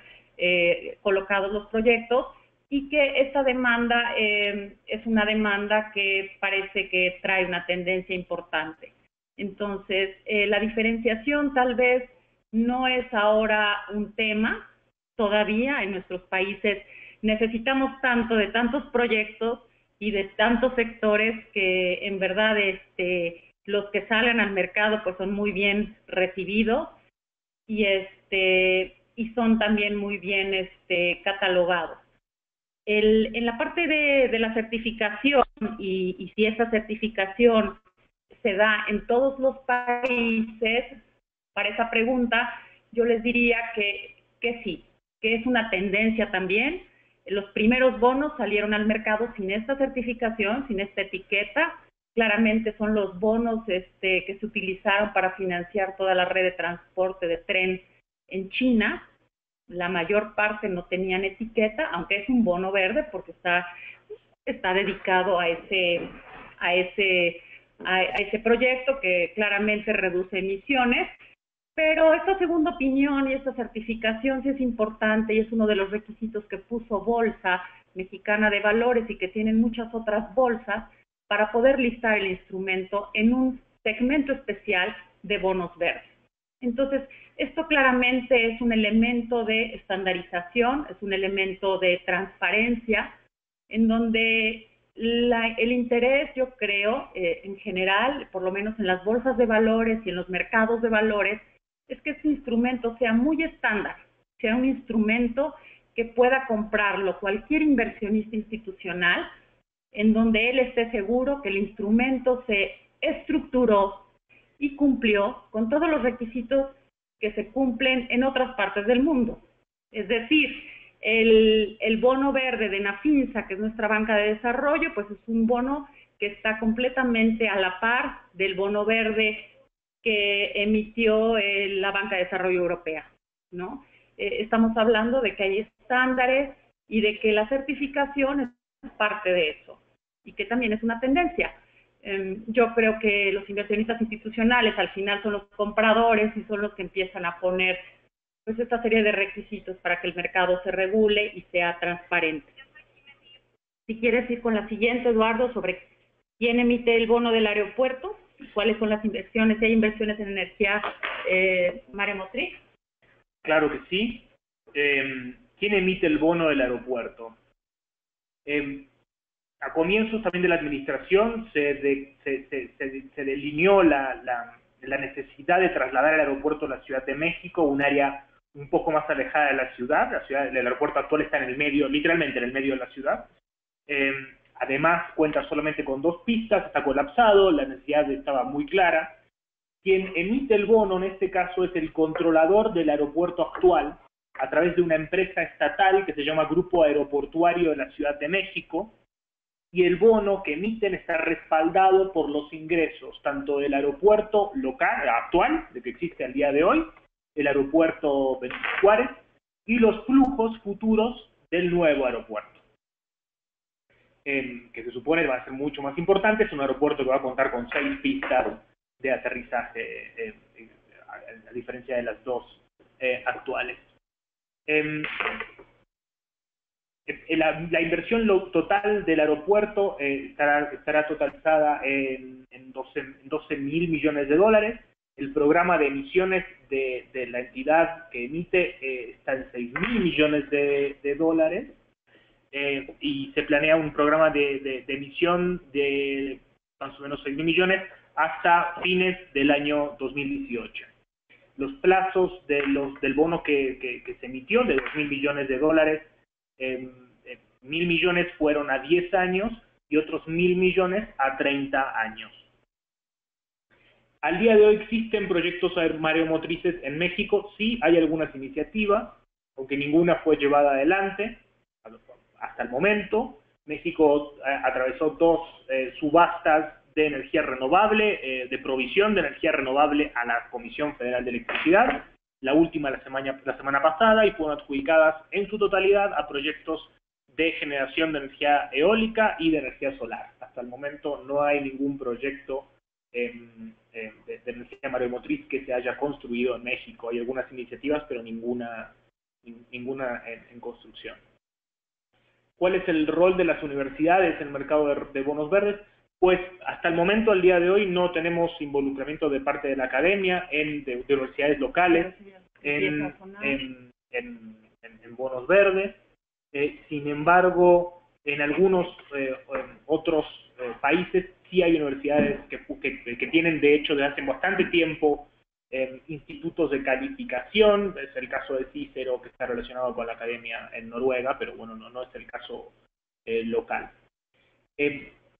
Speaker 3: colocados los proyectos, y que esta demanda es una demanda que parece que trae una tendencia importante. Entonces, la diferenciación tal vez no es ahora un tema todavía en nuestros países. Necesitamos tanto de tantos proyectos y de tantos sectores que en verdad los que salen al mercado pues son muy bien recibidos y son también muy bien catalogados. En la parte de la certificación y si esa certificación se da en todos los países, para esa pregunta yo les diría que sí, que es una tendencia también. Los primeros bonos salieron al mercado sin esta certificación, sin esta etiqueta. Claramente son los bonos que se utilizaron para financiar toda la red de transporte de tren en China. La mayor parte no tenían etiqueta, aunque es un bono verde porque está dedicado a ese proyecto que claramente reduce emisiones. Pero esta segunda opinión y esta certificación sí es importante y es uno de los requisitos que puso Bolsa Mexicana de Valores y que tienen muchas otras bolsas para poder listar el instrumento en un segmento especial de bonos verdes. Entonces, esto claramente es un elemento de estandarización, es un elemento de transparencia, en donde el interés, yo creo, en general, por lo menos en las bolsas de valores y en los mercados de valores, es que este instrumento sea muy estándar, sea un instrumento que pueda comprarlo cualquier inversionista institucional, en donde él esté seguro que el instrumento se estructuró y cumplió con todos los requisitos que se cumplen en otras partes del mundo. Es decir, el bono verde de Nafinsa, que es nuestra banca de desarrollo, pues es un bono que está completamente a la par del bono verde que emitió la Banca de Desarrollo Europea, ¿no? Estamos hablando de que hay estándares y de que la certificación es parte de eso y que también es una tendencia. Yo creo que los inversionistas institucionales al final son los compradores y son los que empiezan a poner pues esta serie de requisitos para que el mercado se regule y sea transparente. Si quieres ir con la siguiente, Eduardo, sobre quién emite el bono del aeropuerto, cuáles son las inversiones, si hay inversiones en energía maremotriz.
Speaker 2: Claro que sí. ¿Quién emite el bono del aeropuerto? A comienzos también de la administración se delineó la necesidad de trasladar el aeropuerto a la Ciudad de México, un área un poco más alejada de la ciudad. El aeropuerto actual está en el medio, literalmente en el medio de la ciudad. Además, cuenta solamente con 2 pistas, está colapsado, la necesidad estaba muy clara. Quien emite el bono en este caso es el controlador del aeropuerto actual, a través de una empresa estatal que se llama Grupo Aeroportuario de la Ciudad de México, y el bono que emiten está respaldado por los ingresos tanto del aeropuerto local, actual, de que existe al día de hoy, el aeropuerto Benito Juárez, y los flujos futuros del nuevo aeropuerto, que se supone que va a ser mucho más importante. Es un aeropuerto que va a contar con 6 pistas de aterrizaje, a diferencia de las 2 actuales. La inversión total del aeropuerto estará totalizada en 12 mil millones de dólares. El programa de emisiones de la entidad que emite está en 6 mil millones de dólares, y se planea un programa de emisión de más o menos 6 mil millones hasta fines del año 2018. Los plazos del bono que se emitió, de 2 mil millones de dólares, 1.000 millones fueron a 10 años y otros 1.000 millones a 30 años. Al día de hoy existen proyectos mareomotrices en México. Sí, hay algunas iniciativas, aunque ninguna fue llevada adelante hasta el momento. México atravesó 2 subastas de energía renovable, de provisión de energía renovable a la Comisión Federal de Electricidad, la última la semana pasada, y fueron adjudicadas en su totalidad a proyectos de generación de energía eólica y de energía solar. Hasta el momento no hay ningún proyecto de energía mareomotriz que se haya construido en México. Hay algunas iniciativas, pero ninguna en construcción. ¿Cuál es el rol de las universidades en el mercado de bonos verdes? Pues hasta el momento, al día de hoy, no tenemos involucramiento de parte de la academia, de universidades locales, en bonos verdes. Sin embargo, en algunos otros países sí hay universidades que tienen, de hecho, desde hace bastante tiempo, institutos de calificación. Es el caso de Cícero, que está relacionado con la academia en Noruega, pero bueno, no es el caso local.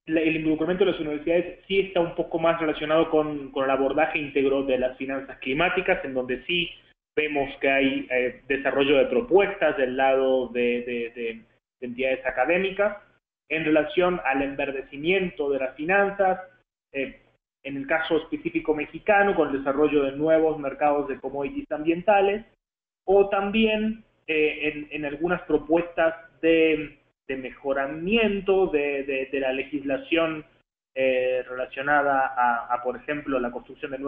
Speaker 2: El involucramiento de las universidades sí está un poco más relacionado con el abordaje íntegro de las finanzas climáticas, en donde sí vemos que hay desarrollo de propuestas del lado de entidades académicas en relación al enverdecimiento de las finanzas, en el caso específico mexicano, con el desarrollo de nuevos mercados de commodities ambientales, o también en algunas propuestas de mejoramiento de la legislación relacionada a, por ejemplo, la construcción de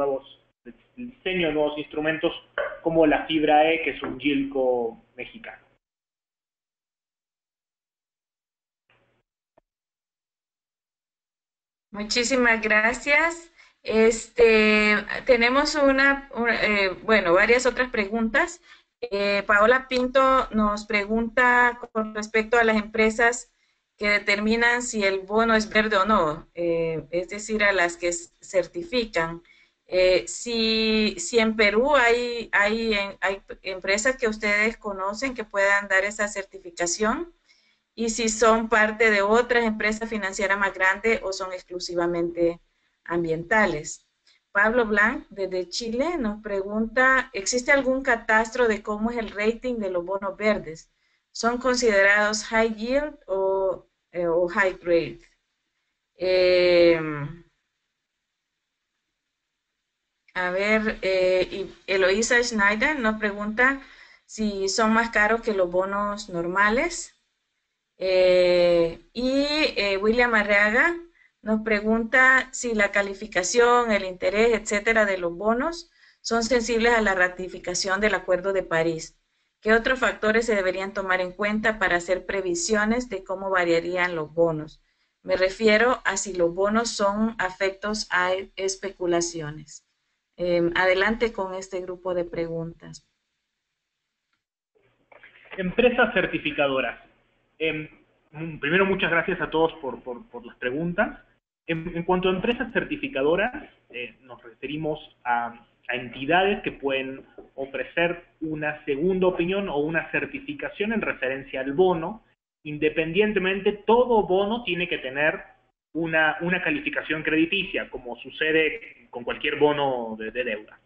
Speaker 2: el diseño de nuevos instrumentos, como la fibra E, que es un YILCO mexicano.
Speaker 1: Muchísimas gracias. Tenemos bueno, varias otras preguntas. Paola Pinto nos pregunta con respecto a las empresas que determinan si el bono es verde o no, es decir, a las que certifican. Si en Perú hay empresas que ustedes conocen que puedan dar esa certificación, y si son parte de otras empresas financieras más grandes o son exclusivamente ambientales. Pablo Blanc, desde Chile, nos pregunta, ¿existe algún catastro de cómo es el rating de los bonos verdes? ¿Son considerados high yield o high grade? Eloisa Schneider nos pregunta si son más caros que los bonos normales. William Arreaga nos pregunta si la calificación, el interés, etcétera, de los bonos son sensibles a la ratificación del Acuerdo de París. ¿Qué otros factores se deberían tomar en cuenta para hacer previsiones de cómo variarían los bonos? Me refiero a si los bonos son afectos a especulaciones. Adelante con este grupo de preguntas.
Speaker 2: Empresas certificadoras. Primero, muchas gracias a todos por las preguntas. En cuanto a empresas certificadoras, nos referimos a entidades que pueden ofrecer una segunda opinión o una certificación en referencia al bono. Independientemente, todo bono tiene que tener una calificación crediticia, como sucede con cualquier bono de deuda.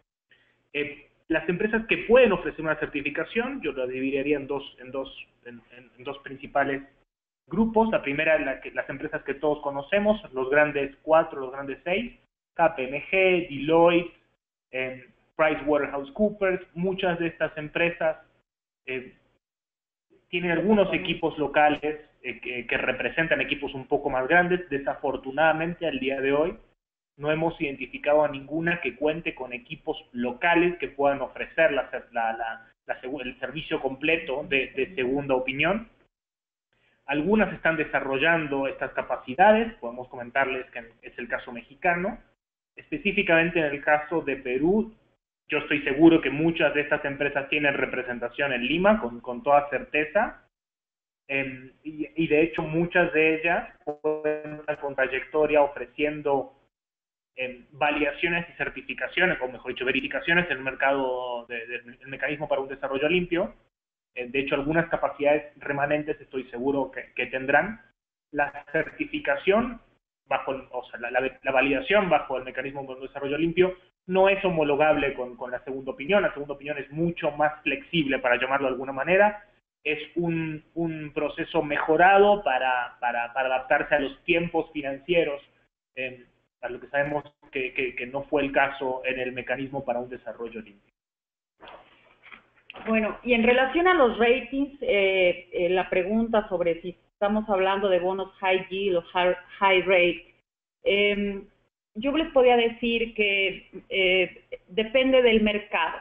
Speaker 2: Las empresas que pueden ofrecer una certificación, yo la dividiría en dos principales grupos. La primera es las empresas que todos conocemos, los grandes 4, los grandes 6, KPMG, Deloitte, PricewaterhouseCoopers. Muchas de estas empresas tienen algunos equipos locales que representan equipos un poco más grandes. Desafortunadamente, al día de hoy, no hemos identificado a ninguna que cuente con equipos locales que puedan ofrecer el servicio completo de segunda opinión. Algunas están desarrollando estas capacidades, podemos comentarles que es el caso mexicano. Específicamente en el caso de Perú, yo estoy seguro que muchas de estas empresas tienen representación en Lima, con toda certeza. Y de hecho muchas de ellas pueden estar con trayectoria ofreciendo validaciones y certificaciones, o mejor dicho, verificaciones en el mercado del mecanismo para un desarrollo limpio. De hecho, algunas capacidades remanentes estoy seguro que tendrán. La certificación, la validación bajo el mecanismo para un desarrollo limpio no es homologable con la segunda opinión. La segunda opinión es mucho más flexible, para llamarlo de alguna manera. Es un proceso mejorado para adaptarse a los tiempos financieros, a lo que sabemos que no fue el caso en el mecanismo para un desarrollo limpio.
Speaker 3: Bueno, y en relación a los ratings, la pregunta sobre si estamos hablando de bonos high yield o high rate, yo les podría decir que depende del mercado.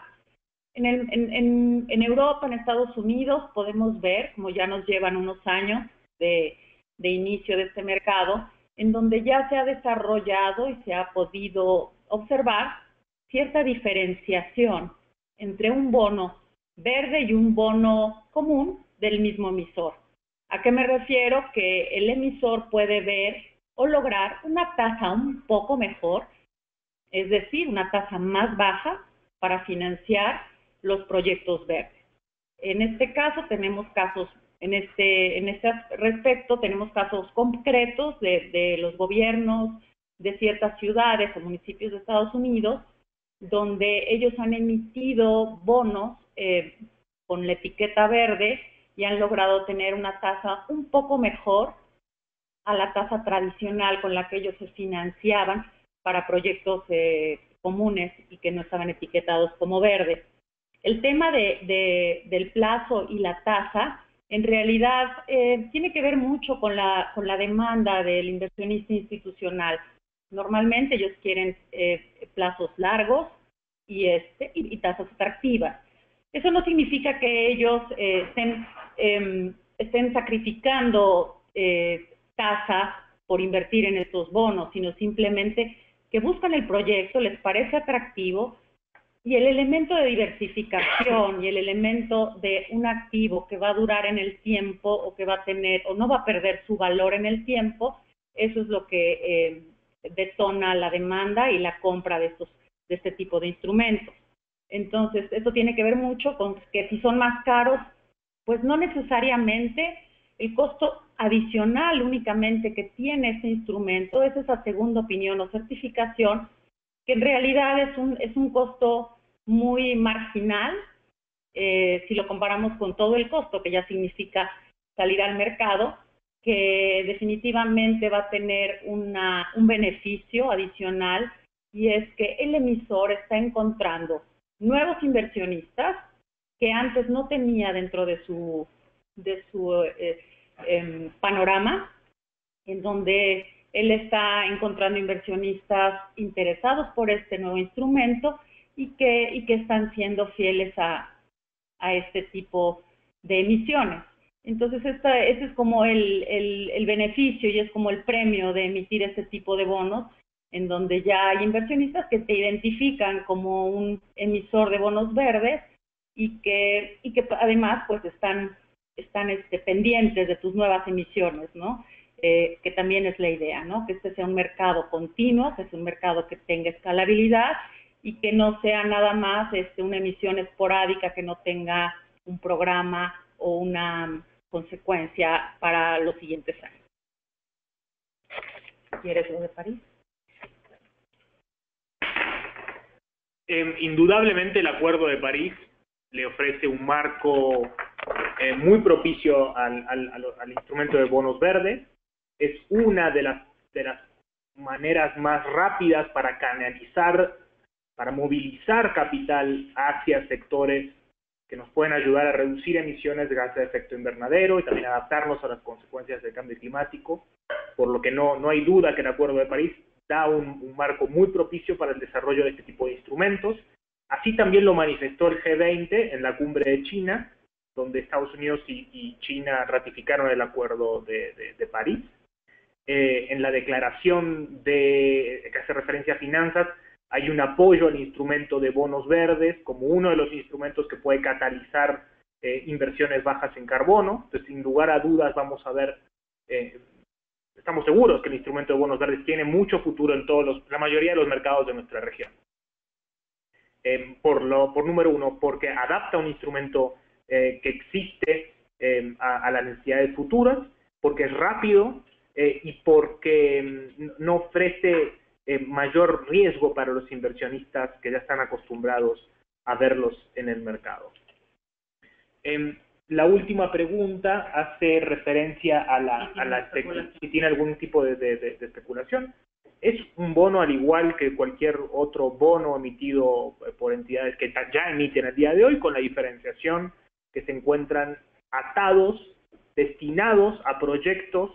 Speaker 3: En Europa, en Estados Unidos, podemos ver, como ya nos llevan unos años de inicio de este mercado, en donde ya se ha desarrollado y se ha podido observar cierta diferenciación entre un bono verde y un bono común del mismo emisor. ¿A qué me refiero? Que el emisor puede ver o lograr una tasa un poco mejor, es decir, una tasa más baja para financiar los proyectos verdes. En este caso tenemos casos, en este respecto tenemos casos concretos de los gobiernos de ciertas ciudades o municipios de Estados Unidos, donde ellos han emitido bonos con la etiqueta verde y han logrado tener una tasa un poco mejor a la tasa tradicional con la que ellos se financiaban para proyectos comunes y que no estaban etiquetados como verdes. El tema del plazo y la tasa, en realidad, tiene que ver mucho con la demanda del inversionista institucional. Normalmente ellos quieren plazos largos y tasas atractivas. Eso no significa que ellos estén sacrificando tasa por invertir en estos bonos, sino simplemente que buscan el proyecto, les parece atractivo, y el elemento de diversificación y el elemento de un activo que va a durar en el tiempo o que va a tener o no va a perder su valor en el tiempo, eso es lo que detona la demanda y la compra de este tipo de instrumentos. Entonces, eso tiene que ver mucho con que si son más caros, pues no necesariamente el costo adicional únicamente que tiene este instrumento es esa segunda opinión o certificación, que en realidad es un costo muy marginal si lo comparamos con todo el costo que ya significa salir al mercado, que definitivamente va a tener un beneficio adicional, y es que el emisor está encontrando nuevos inversionistas que antes no tenía dentro de su panorama, en donde él está encontrando inversionistas interesados por este nuevo instrumento y que están siendo fieles a este tipo de emisiones. Entonces, ese es como el beneficio y es como el premio de emitir este tipo de bonos, en donde ya hay inversionistas que te identifican como un emisor de bonos verdes y que además pues están pendientes de tus nuevas emisiones, ¿no? Que también es la idea, ¿no? Que este sea un mercado continuo, que sea un mercado que tenga escalabilidad y que no sea nada más una emisión esporádica que no tenga un programa o una consecuencia para los siguientes años. ¿Quieres lo de París?
Speaker 2: Indudablemente el Acuerdo de París le ofrece un marco muy propicio al instrumento de bonos verdes. Es una de las maneras más rápidas para canalizar, para movilizar capital hacia sectores que nos pueden ayudar a reducir emisiones de gases de efecto invernadero y también adaptarnos a las consecuencias del cambio climático, por lo que no hay duda que el Acuerdo de París da un marco muy propicio para el desarrollo de este tipo de instrumentos. Así también lo manifestó el G20 en la cumbre de China, donde Estados Unidos y China ratificaron el Acuerdo de París. En la declaración que hace referencia a finanzas, hay un apoyo al instrumento de bonos verdes como uno de los instrumentos que puede catalizar inversiones bajas en carbono. Entonces, sin lugar a dudas, vamos a ver, estamos seguros que el instrumento de bonos verdes tiene mucho futuro en la mayoría de los mercados de nuestra región. Por número uno, porque adapta un instrumento que existe a las necesidades futuras, porque es rápido y porque no ofrece mayor riesgo para los inversionistas que ya están acostumbrados a verlos en el mercado. La última pregunta hace referencia a si tiene algún tipo de especulación. Es un bono al igual que cualquier otro bono emitido por entidades que ya emiten el día de hoy, con la diferenciación que se encuentran atados, destinados a proyectos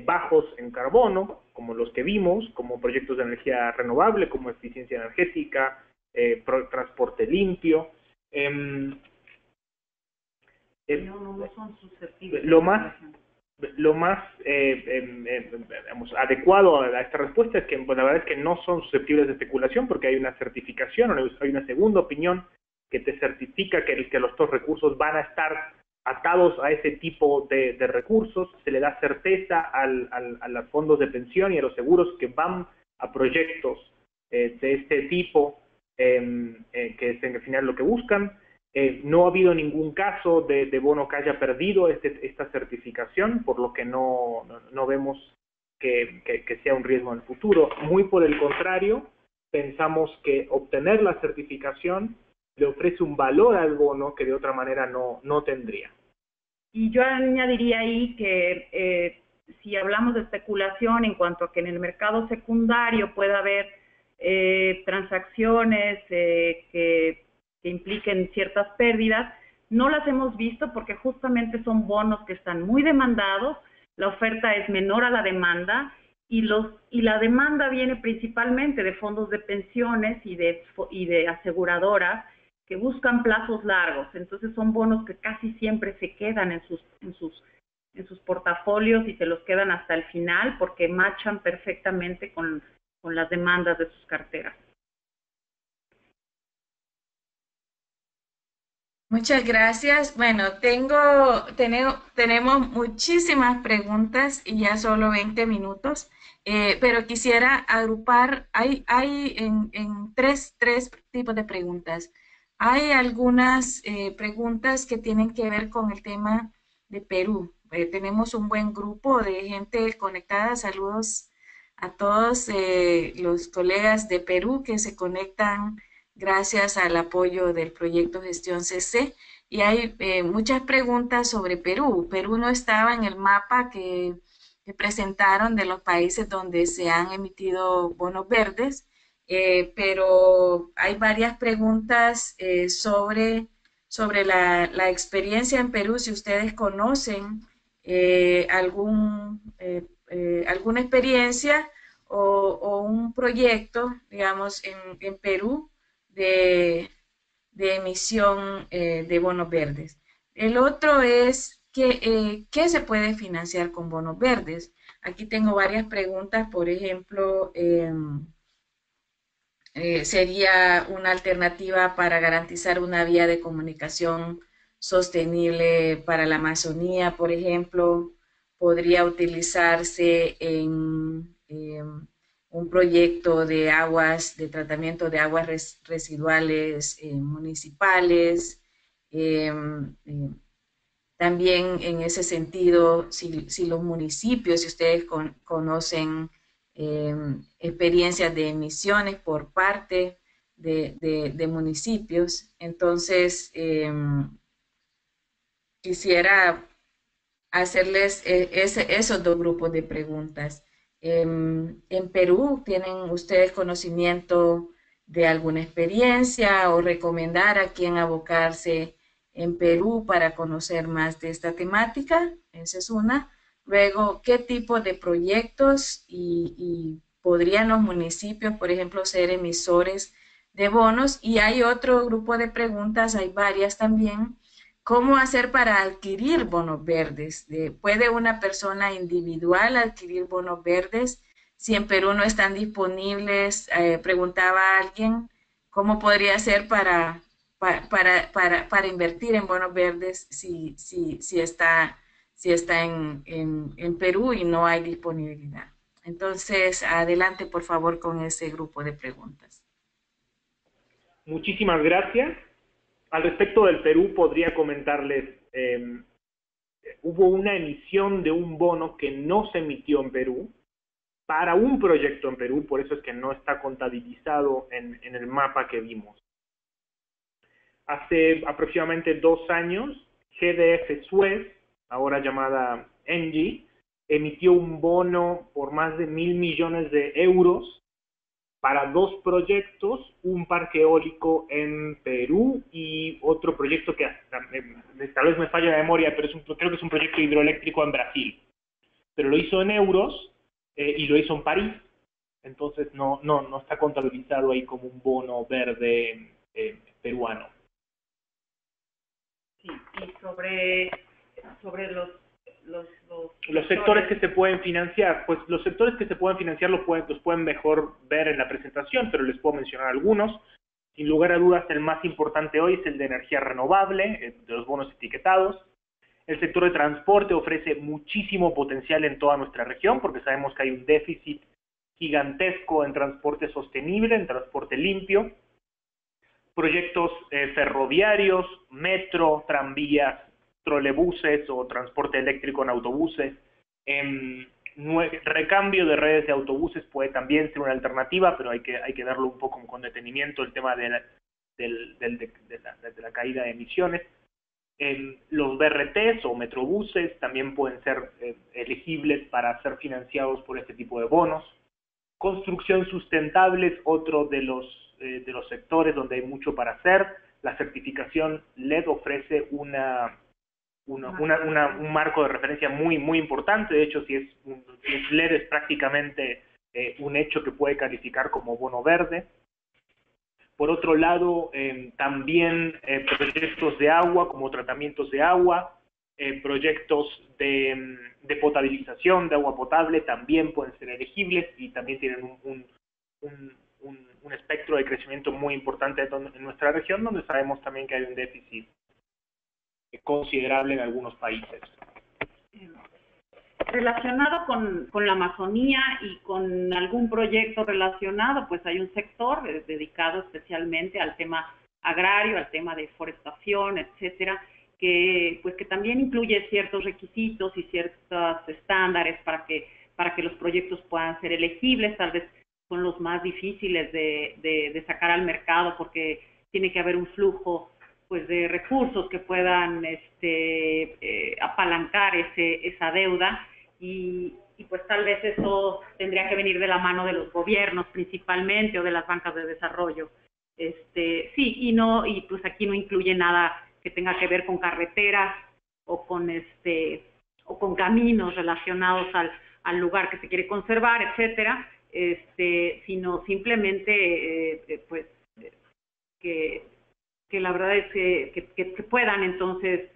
Speaker 2: bajos en carbono, como los que vimos, como proyectos de energía renovable, como eficiencia energética, transporte limpio.
Speaker 3: No son susceptibles.
Speaker 2: Lo más digamos, adecuado a esta respuesta es que la verdad es que no son susceptibles de especulación, porque hay una certificación, hay una segunda opinión que te certifica que estos recursos van a estar atados a ese tipo de recursos. Se le da certeza a los fondos de pensión y a los seguros que van a proyectos de este tipo, que es en el final lo que buscan. No ha habido ningún caso de bono que haya perdido esta certificación, por lo que no vemos que sea un riesgo en el futuro. Muy por el contrario, pensamos que obtener la certificación le ofrece un valor al bono que de otra manera no tendría.
Speaker 3: Y yo añadiría ahí que si hablamos de especulación en cuanto a que en el mercado secundario pueda haber transacciones que impliquen ciertas pérdidas, no las hemos visto porque justamente son bonos que están muy demandados, la oferta es menor a la demanda y la demanda viene principalmente de fondos de pensiones y de aseguradoras que buscan plazos largos. Entonces son bonos que casi siempre se quedan en sus portafolios y se los quedan hasta el final porque machan perfectamente con las demandas de sus carteras.
Speaker 1: Muchas gracias. Bueno, tenemos muchísimas preguntas y ya solo 20 minutos, pero quisiera agrupar, hay en tres tipos de preguntas. Hay algunas preguntas que tienen que ver con el tema de Perú. Tenemos un buen grupo de gente conectada. Saludos a todos los colegas de Perú que se conectan gracias al apoyo del proyecto Gestión CC. Y hay muchas preguntas sobre Perú. Perú no estaba en el mapa que presentaron de los países donde se han emitido bonos verdes, pero hay varias preguntas sobre la experiencia en Perú, si ustedes conocen alguna experiencia o un proyecto, digamos, en Perú de emisión de bonos verdes. El otro es ¿qué se puede financiar con bonos verdes? Aquí tengo varias preguntas, por ejemplo, sería una alternativa para garantizar una vía de comunicación sostenible para la Amazonía, por ejemplo, podría utilizarse en un proyecto de tratamiento de aguas residuales municipales. También en ese sentido, si los municipios, si ustedes conocen experiencias de emisiones por parte de municipios. Entonces, quisiera hacerles esos dos grupos de preguntas. En Perú, ¿tienen ustedes conocimiento de alguna experiencia o recomendar a quién abocarse en Perú para conocer más de esta temática? Esa es una. Luego, ¿qué tipo de proyectos y podrían los municipios, por ejemplo, ser emisores de bonos? Y hay otro grupo de preguntas, hay varias también. ¿Cómo hacer para adquirir bonos verdes? ¿Puede una persona individual adquirir bonos verdes? Si en Perú no están disponibles, preguntaba alguien, ¿cómo podría hacer para invertir en bonos verdes si está en Perú y no hay disponibilidad? Entonces, adelante por favor con ese grupo de preguntas.
Speaker 2: Muchísimas gracias. Al respecto del Perú, podría comentarles, hubo una emisión de un bono que no se emitió en Perú, para un proyecto en Perú, por eso es que no está contabilizado en el mapa que vimos. Hace aproximadamente 2 años, GDF Suez, ahora llamada ENGIE, emitió un bono por más de 1.000 millones de euros para 2 proyectos, un parque eólico en Perú y otro proyecto que tal vez me falla la memoria, pero creo que es un proyecto hidroeléctrico en Brasil. Pero lo hizo en euros y lo hizo en París, entonces no está contabilizado ahí como un bono verde peruano.
Speaker 3: Sí, y sobre
Speaker 2: los sectores que se pueden financiar, pues los sectores que se pueden financiar los pueden mejor ver en la presentación, pero les puedo mencionar algunos. Sin lugar a dudas, el más importante hoy es el de energía renovable, de los bonos etiquetados. El sector de transporte ofrece muchísimo potencial en toda nuestra región, porque sabemos que hay un déficit gigantesco en transporte sostenible, en transporte limpio. Proyectos ferroviarios, metro, tranvías, trolebuses o transporte eléctrico en autobuses. Recambio de redes de autobuses puede también ser una alternativa, pero hay que verlo un poco con detenimiento, el tema de la caída de emisiones. Los BRTs o metrobuses también pueden ser elegibles para ser financiados por este tipo de bonos. Construcción sustentable es otro de los sectores donde hay mucho para hacer. La certificación LED ofrece un marco de referencia muy importante. De hecho, si es LED es prácticamente un hecho que puede calificar como bono verde. Por otro lado, también proyectos de agua, como tratamientos de agua, proyectos de potabilización de agua potable también pueden ser elegibles y también tienen un espectro de crecimiento muy importante en nuestra región, donde sabemos también que hay un déficit considerable en algunos países.
Speaker 3: Relacionado con la Amazonía y con algún proyecto relacionado, pues hay un sector dedicado especialmente al tema agrario, al tema de forestación, etcétera, que también incluye ciertos requisitos y ciertos estándares para que los proyectos puedan ser elegibles. Tal vez son los más difíciles de sacar al mercado porque tiene que haber un flujo pues de recursos que puedan apalancar esa deuda y pues tal vez eso tendría que venir de la mano de los gobiernos principalmente o de las bancas de desarrollo. Sí, y pues aquí no incluye nada que tenga que ver con carreteras o con caminos relacionados al lugar que se quiere conservar, etcétera, sino simplemente que la verdad es que puedan entonces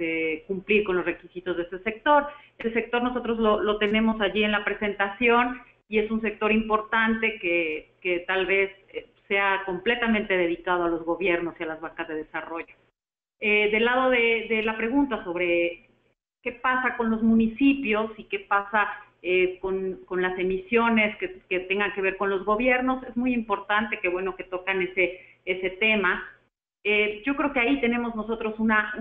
Speaker 3: cumplir con los requisitos de este sector. Este sector nosotros lo tenemos allí en la presentación y es un sector importante que tal vez sea completamente dedicado a los gobiernos y a las bancas de desarrollo. Del lado de la pregunta sobre qué pasa con los municipios y qué pasa con las emisiones que tengan que ver con los gobiernos, es muy importante que tocan ese tema. Yo creo que ahí tenemos nosotros una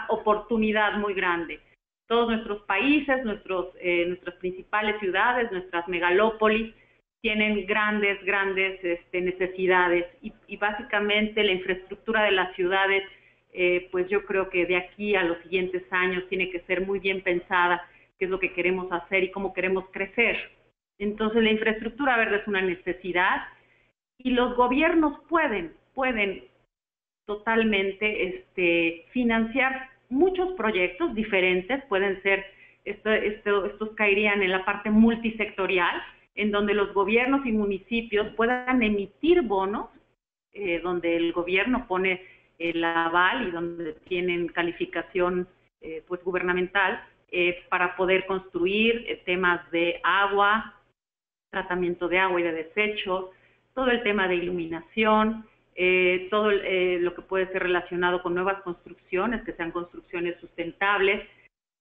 Speaker 3: oportunidad muy grande. Todos nuestros países, nuestras principales ciudades, nuestras megalópolis, tienen grandes necesidades y básicamente la infraestructura de las ciudades, pues yo creo que de aquí a los siguientes años tiene que ser muy bien pensada qué es lo que queremos hacer y cómo queremos crecer. Entonces la infraestructura verde es una necesidad y los gobiernos pueden totalmente financiar muchos proyectos diferentes, pueden ser, estos caerían en la parte multisectorial, en donde los gobiernos y municipios puedan emitir bonos, donde el gobierno pone el aval y donde tienen calificación pues gubernamental para poder construir temas de agua, tratamiento de agua y de desechos, todo el tema de iluminación, todo lo que puede ser relacionado con nuevas construcciones, que sean construcciones sustentables,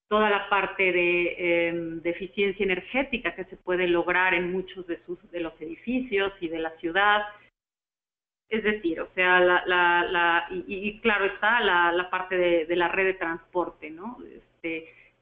Speaker 3: toda la parte de eficiencia energética que se puede lograr en muchos de los edificios y de la ciudad. Es decir, o sea, y claro está la parte de la red de transporte, ¿no?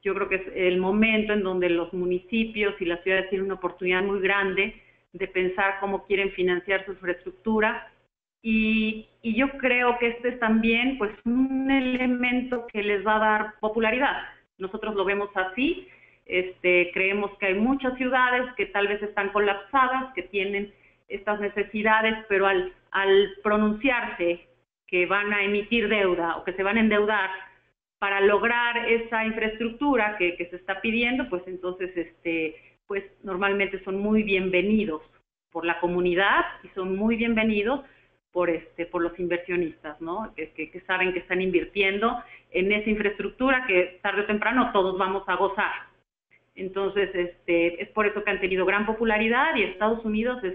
Speaker 3: Yo creo que es el momento en donde los municipios y las ciudades tienen una oportunidad muy grande de pensar cómo quieren financiar su infraestructura y yo creo que este es también pues un elemento que les va a dar popularidad. Nosotros lo vemos así, creemos que hay muchas ciudades que tal vez están colapsadas, que tienen estas necesidades, pero al pronunciarse que van a emitir deuda o que se van a endeudar para lograr esa infraestructura que se está pidiendo, pues entonces pues normalmente son muy bienvenidos por la comunidad y son muy bienvenidos por los inversionistas, ¿no? Que saben que están invirtiendo en esa infraestructura que tarde o temprano todos vamos a gozar. Entonces, es por eso que han tenido gran popularidad y Estados Unidos es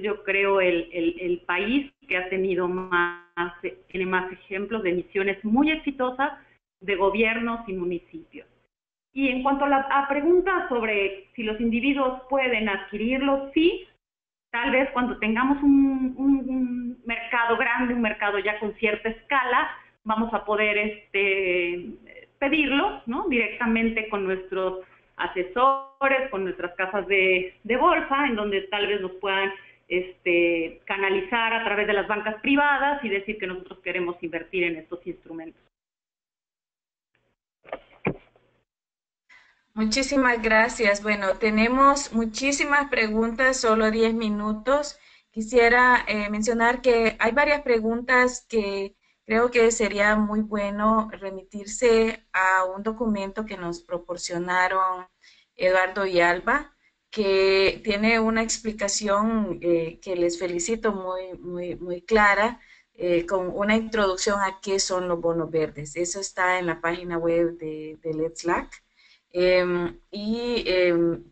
Speaker 3: yo creo el país que ha tenido tiene más ejemplos de misiones muy exitosas de gobiernos y municipios. Y en cuanto a la pregunta sobre si los individuos pueden adquirirlos, sí, tal vez cuando tengamos un mercado grande, un mercado ya con cierta escala, vamos a poder pedirlo, ¿no? Directamente con nuestros asesores, con nuestras casas de bolsa, en donde tal vez nos puedan canalizar a través de las bancas privadas y decir que nosotros queremos invertir en estos instrumentos.
Speaker 1: Muchísimas gracias. Bueno, tenemos muchísimas preguntas, solo 10 minutos. Quisiera mencionar que hay varias preguntas que creo que sería muy bueno remitirse a un documento que nos proporcionaron Eduardo y Alba, que tiene una explicación que les felicito muy clara, con una introducción a qué son los bonos verdes. Eso está en la página web de Let's Lack.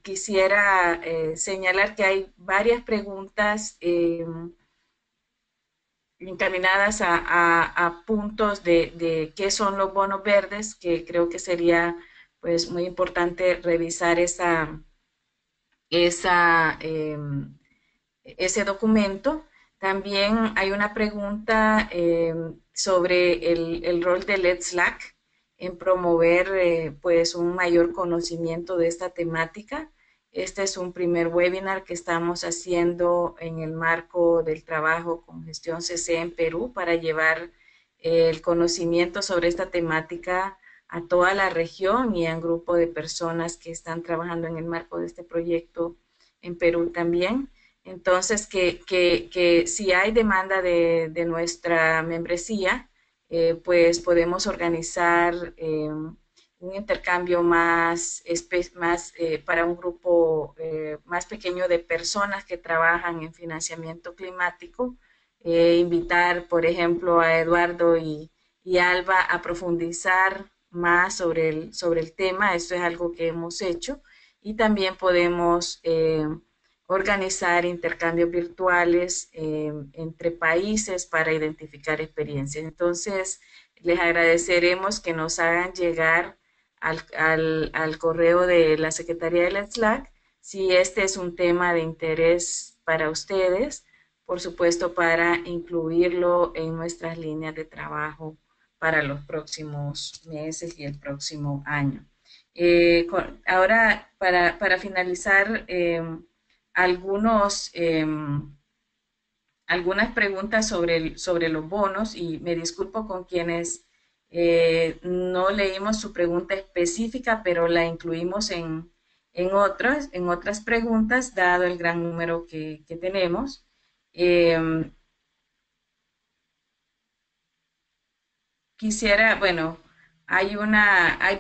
Speaker 1: Quisiera señalar que hay varias preguntas encaminadas a puntos de qué son los bonos verdes, que creo que sería pues muy importante revisar ese documento. También hay una pregunta sobre el rol de Let's Lack en promover pues un mayor conocimiento de esta temática. Este es un primer webinar que estamos haciendo en el marco del trabajo con Gestión CC en Perú para llevar el conocimiento sobre esta temática a toda la región y a un grupo de personas que están trabajando en el marco de este proyecto en Perú también. Entonces, que si hay demanda de nuestra membresía, pues podemos organizar un intercambio más para un grupo más pequeño de personas que trabajan en financiamiento climático. Invitar, por ejemplo, a Eduardo y Alba a profundizar más sobre el tema. Esto es algo que hemos hecho. Y también podemos organizar intercambios virtuales entre países para identificar experiencias. Entonces, les agradeceremos que nos hagan llegar al correo de la Secretaría de la SLAC si este es un tema de interés para ustedes, por supuesto, para incluirlo en nuestras líneas de trabajo para los próximos meses y el próximo año. Ahora, para finalizar, algunos, algunas preguntas sobre los bonos y me disculpo con quienes no leímos su pregunta específica, pero la incluimos en otras preguntas, dado el gran número que tenemos. Eh, Quisiera, bueno, hay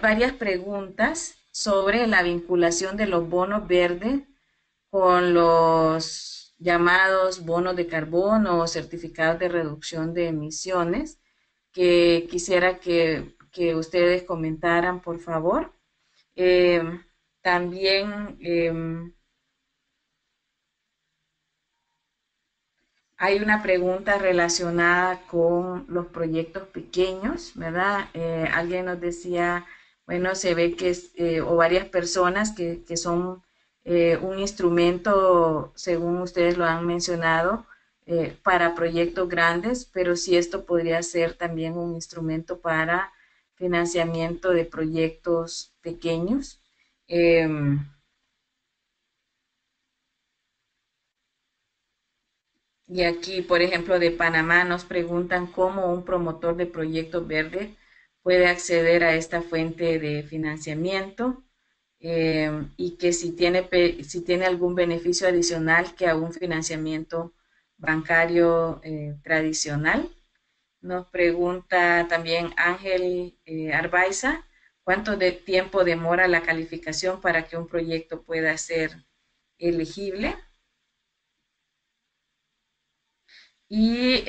Speaker 1: varias preguntas sobre la vinculación de los bonos verdes con los llamados bonos de carbono o certificados de reducción de emisiones que quisiera que ustedes comentaran, por favor. Eh, también hay una pregunta relacionada con los proyectos pequeños, ¿verdad? Alguien nos decía, bueno, se ve que, o varias personas que son un instrumento, según ustedes lo han mencionado, para proyectos grandes, pero si esto podría ser también un instrumento para financiamiento de proyectos pequeños. Y aquí, por ejemplo, de Panamá nos preguntan cómo un promotor de proyectos verdes puede acceder a esta fuente de financiamiento y que si tiene algún beneficio adicional que a un financiamiento bancario tradicional. Nos pregunta también Ángel Arbaiza, ¿cuánto de tiempo demora la calificación para que un proyecto pueda ser elegible? Y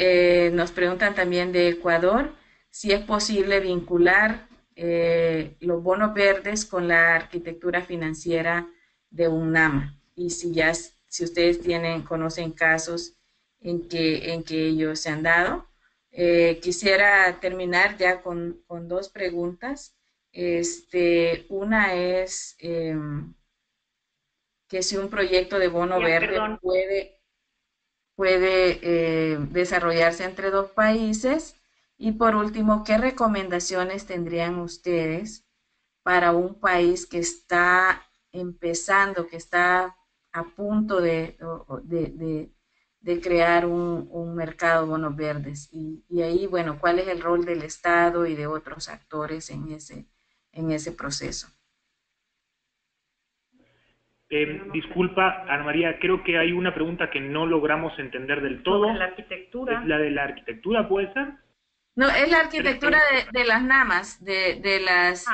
Speaker 1: nos preguntan también de Ecuador si es posible vincular los bonos verdes con la arquitectura financiera de UNAMA. Y si ustedes conocen casos en que ellos se han dado. Quisiera terminar ya con dos preguntas. Una es que si un proyecto de bono verde
Speaker 3: Perdón,
Speaker 1: puede desarrollarse entre dos países. Y por último, ¿qué recomendaciones tendrían ustedes para un país que está empezando, que está a punto de crear un mercado de bonos verdes? Y ahí, bueno, ¿cuál es el rol del Estado y de otros actores en ese proceso?
Speaker 2: Disculpa, Ana María, creo que hay una pregunta que no logramos entender del todo.
Speaker 3: sobre la arquitectura.
Speaker 2: ¿Es la de la arquitectura, puede ser?
Speaker 1: No, es la arquitectura de las NAMAS, de las.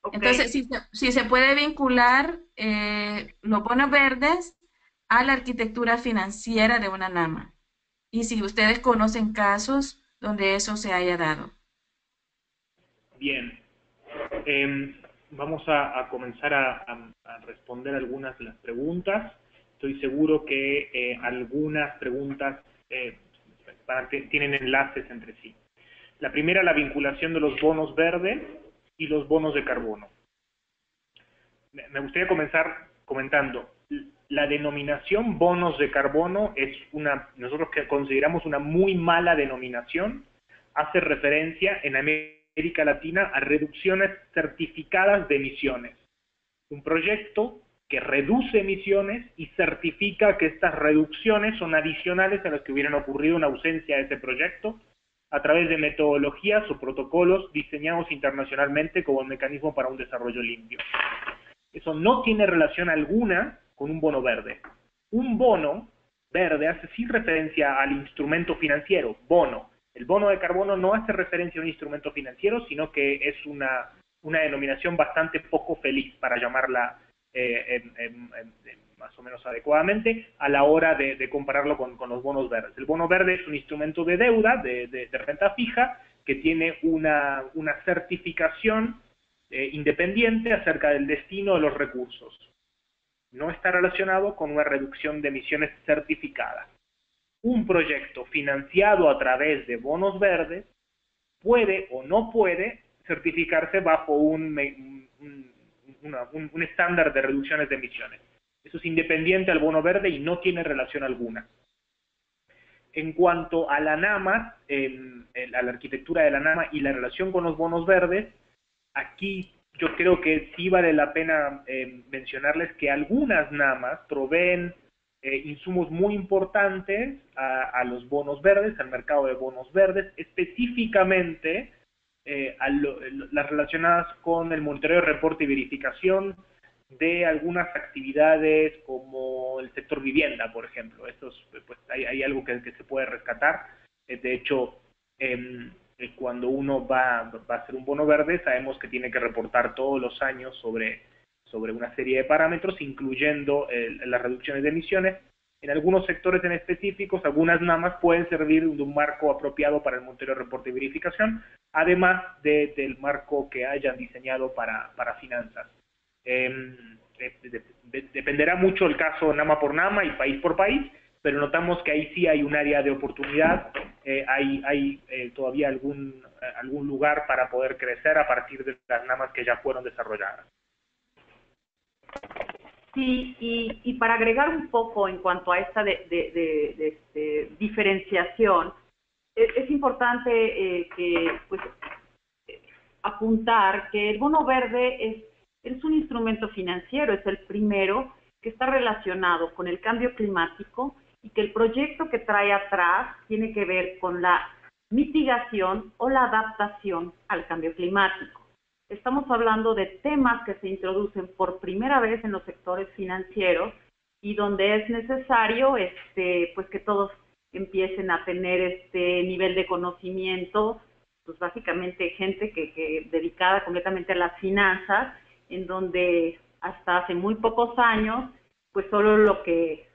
Speaker 3: Ok.
Speaker 1: Entonces, si se puede vincular los bonos verdes a la arquitectura financiera de una NAMA. Y si ustedes conocen casos donde eso se haya dado.
Speaker 2: Bien. Vamos a comenzar a responder algunas de las preguntas. Estoy seguro que algunas preguntas tienen enlaces entre sí. La primera, la vinculación de los bonos verdes y los bonos de carbono. Me gustaría comenzar comentando, la denominación bonos de carbono es nosotros que consideramos una muy mala denominación, hace referencia en América Latina a reducciones certificadas de emisiones. Un proyecto que reduce emisiones y certifica que estas reducciones son adicionales a las que hubieran ocurrido en ausencia de ese proyecto, a través de metodologías o protocolos diseñados internacionalmente como el mecanismo para un desarrollo limpio. Eso no tiene relación alguna con un bono verde. Un bono verde hace sí referencia al instrumento financiero, bono. El bono de carbono no hace referencia a un instrumento financiero, sino que es una denominación bastante poco feliz, para llamarla más o menos adecuadamente, a la hora de compararlo con los bonos verdes. El bono verde es un instrumento de deuda, de renta fija, que tiene una certificación independiente acerca del destino de los recursos. No está relacionado con una reducción de emisiones certificada. Un proyecto financiado a través de bonos verdes puede o no puede certificarse bajo un estándar de reducciones de emisiones. Eso es independiente al bono verde y no tiene relación alguna. En cuanto a la NAMA, a la arquitectura de la NAMA y la relación con los bonos verdes, aquí yo creo que sí vale la pena mencionarles que algunas NAMAs proveen insumos muy importantes a los bonos verdes, al mercado de bonos verdes, específicamente las relacionadas con el monitoreo, reporte y verificación de algunas actividades como el sector vivienda, por ejemplo. Pues hay algo que se puede rescatar. De hecho, cuando uno va a hacer un bono verde, sabemos que tiene que reportar todos los años sobre una serie de parámetros, incluyendo las reducciones de emisiones. En algunos sectores en específicos, algunas NAMAs pueden servir de un marco apropiado para el monitoreo, reporte y verificación, además del marco que hayan diseñado para finanzas. Dependerá mucho el caso NAMA por NAMA y país por país, pero notamos que ahí sí hay un área de oportunidad, hay todavía algún lugar para poder crecer a partir de las NAMAs que ya fueron desarrolladas.
Speaker 3: Sí, y para agregar un poco en cuanto a esta diferenciación, es importante apuntar que el bono verde es un instrumento financiero, es el primero que está relacionado con el cambio climático y que el proyecto que trae atrás tiene que ver con la mitigación o la adaptación al cambio climático. Estamos hablando de temas que se introducen por primera vez en los sectores financieros y donde es necesario pues que todos empiecen a tener este nivel de conocimiento, pues básicamente gente que dedicada completamente a las finanzas, en donde hasta hace muy pocos años, pues solo lo que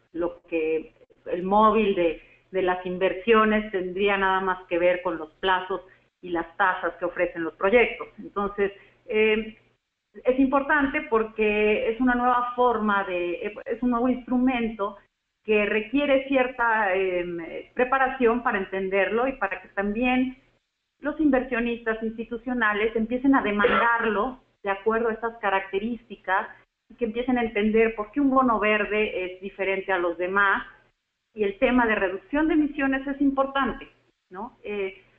Speaker 3: el móvil de las inversiones tendría nada más que ver con los plazos y las tasas que ofrecen los proyectos. Entonces, es importante porque es una nueva forma es un nuevo instrumento que requiere cierta preparación para entenderlo y para que también los inversionistas institucionales empiecen a demandarlo de acuerdo a estas características y que empiecen a entender por qué un bono verde es diferente a los demás. Y el tema de reducción de emisiones es importante, ¿no?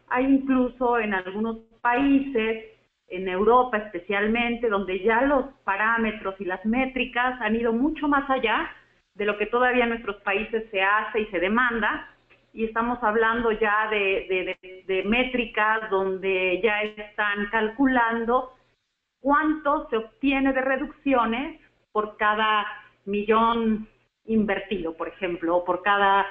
Speaker 3: Hay incluso en algunos países, en Europa especialmente, donde ya los parámetros y las métricas han ido mucho más allá de lo que todavía en nuestros países se hace y se demanda, y estamos hablando ya de métricas donde ya están calculando cuánto se obtiene de reducciones por cada millón invertido, por ejemplo, o por cada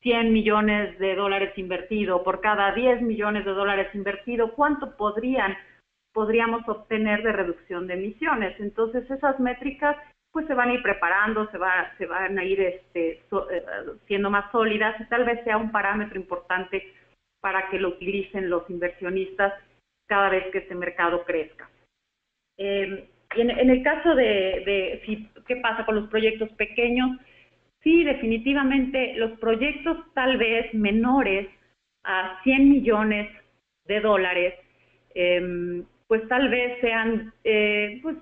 Speaker 3: 100 millones de dólares invertido, por cada 10 millones de dólares invertido, ¿cuánto podríamos obtener de reducción de emisiones? Entonces, esas métricas pues se van a ir preparando, se van a ir siendo más sólidas y tal vez sea un parámetro importante para que lo utilicen los inversionistas cada vez que este mercado crezca. Y en el caso ¿qué pasa con los proyectos pequeños? Sí, definitivamente los proyectos tal vez menores a 100 millones de dólares, pues tal vez sean pues,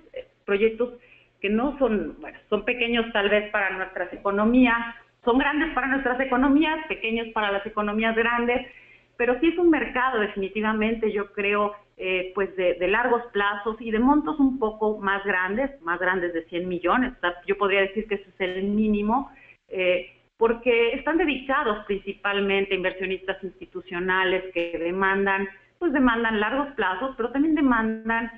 Speaker 3: proyectos que no son, bueno, son pequeños tal vez para nuestras economías, son grandes para nuestras economías, pequeños para las economías grandes, pero sí es un mercado definitivamente, yo creo, pues de largos plazos y de montos un poco más grandes de 100 millones, yo podría decir que ese es el mínimo, porque están dedicados principalmente a inversionistas institucionales que demandan largos plazos, pero también demandan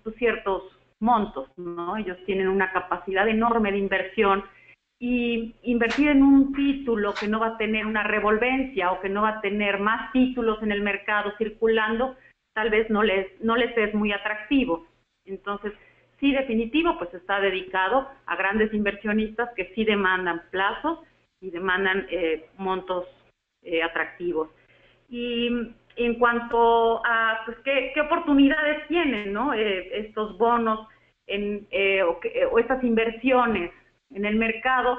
Speaker 3: pues ciertos montos, ¿no? Ellos tienen una capacidad enorme de inversión y invertir en un título que no va a tener una revolvencia o que no va a tener más títulos en el mercado circulando, tal vez no les es muy atractivo. Entonces, sí, definitivo, pues está dedicado a grandes inversionistas que sí demandan plazos y demandan montos atractivos. Y en cuanto a pues, qué oportunidades tienen, ¿no? Estos bonos o estas inversiones en el mercado,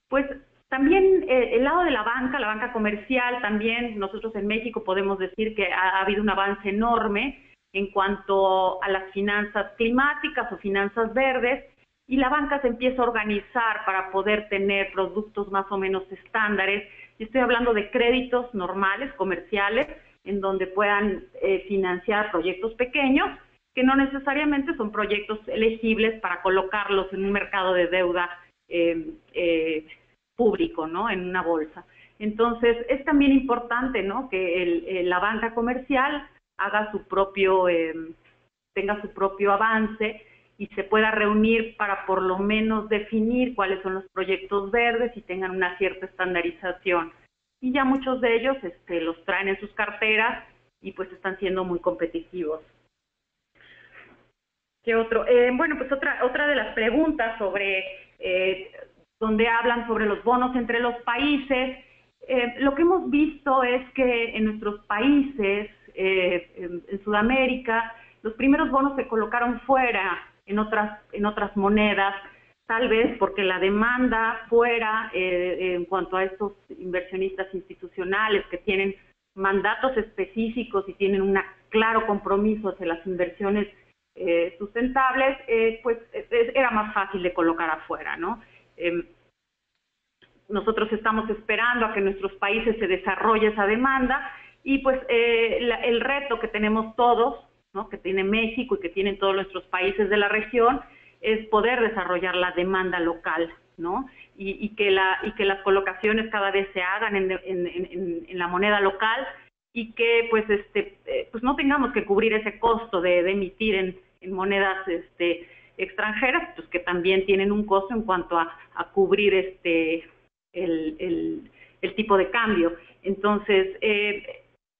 Speaker 3: pues también el lado de la banca comercial, también nosotros en México podemos decir que ha habido un avance enorme en cuanto a las finanzas climáticas o finanzas verdes, y la banca se empieza a organizar para poder tener productos más o menos estándares. Yo estoy hablando de créditos normales, comerciales, en donde puedan financiar proyectos pequeños que no necesariamente son proyectos elegibles para colocarlos en un mercado de deuda público, ¿no? En una bolsa. Entonces, es también importante, ¿no?, que la banca comercial haga su propio, tenga su propio avance y se pueda reunir para por lo menos definir cuáles son los proyectos verdes y tengan una cierta estandarización. Y ya muchos de ellos los traen en sus carteras y pues están siendo muy competitivos. ¿Qué otro? Bueno, pues otra de las preguntas sobre donde hablan sobre los bonos entre los países. Lo que hemos visto es que en nuestros países, en Sudamérica, los primeros bonos se colocaron fuera, en otras monedas, tal vez porque la demanda fuera, en cuanto a estos inversionistas institucionales que tienen mandatos específicos y tienen un claro compromiso hacia las inversiones sustentables, pues era más fácil de colocar afuera, ¿no? Nosotros estamos esperando a que en nuestros países se desarrolle esa demanda y pues el reto que tenemos todos, ¿no?, que tiene México y que tienen todos nuestros países de la región, es poder desarrollar la demanda local, ¿no? Y que las colocaciones cada vez se hagan en la moneda local y que pues pues no tengamos que cubrir ese costo de emitir en monedas extranjeras, pues que también tienen un costo en cuanto a cubrir el tipo de cambio. Entonces,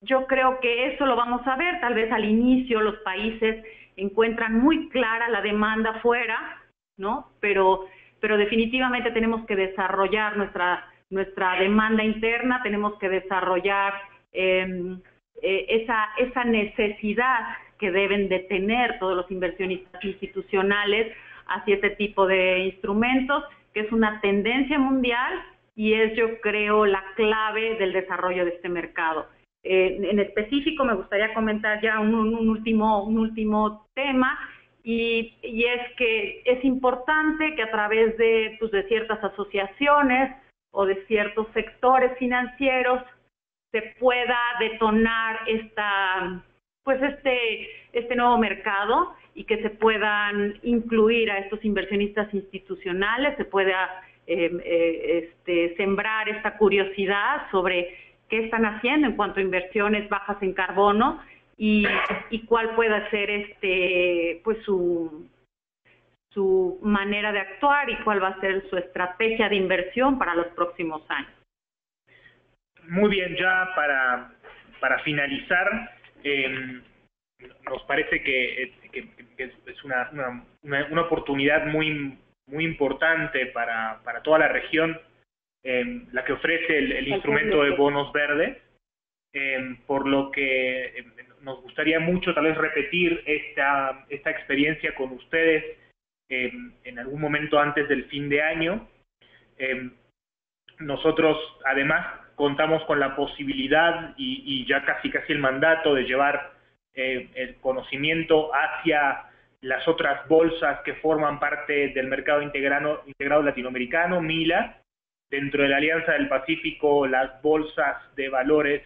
Speaker 3: yo creo que eso lo vamos a ver. Tal vez al inicio los países encuentran muy clara la demanda afuera, ¿no? Pero definitivamente tenemos que desarrollar nuestra demanda interna, tenemos que desarrollar esa necesidad que deben de tener todos los inversionistas institucionales hacia este tipo de instrumentos, que es una tendencia mundial y es, yo creo, la clave del desarrollo de este mercado. En específico me gustaría comentar ya un último tema y es que es importante que a través de ciertas asociaciones o de ciertos sectores financieros se pueda detonar este nuevo mercado y que se puedan incluir a estos inversionistas institucionales, se pueda sembrar esta curiosidad sobre qué están haciendo en cuanto a inversiones bajas en carbono y cuál pueda ser pues su manera de actuar y cuál va a ser su estrategia de inversión para los próximos años.
Speaker 2: Muy bien, ya para finalizar, nos parece que es una oportunidad muy importante para toda la región, la que ofrece el instrumento de bonos verdes, por lo que nos gustaría mucho tal vez repetir esta experiencia con ustedes en algún momento antes del fin de año. Nosotros además contamos con la posibilidad y ya casi el mandato de llevar el conocimiento hacia las otras bolsas que forman parte del mercado integrado latinoamericano, MILA. Dentro de la Alianza del Pacífico, las bolsas de valores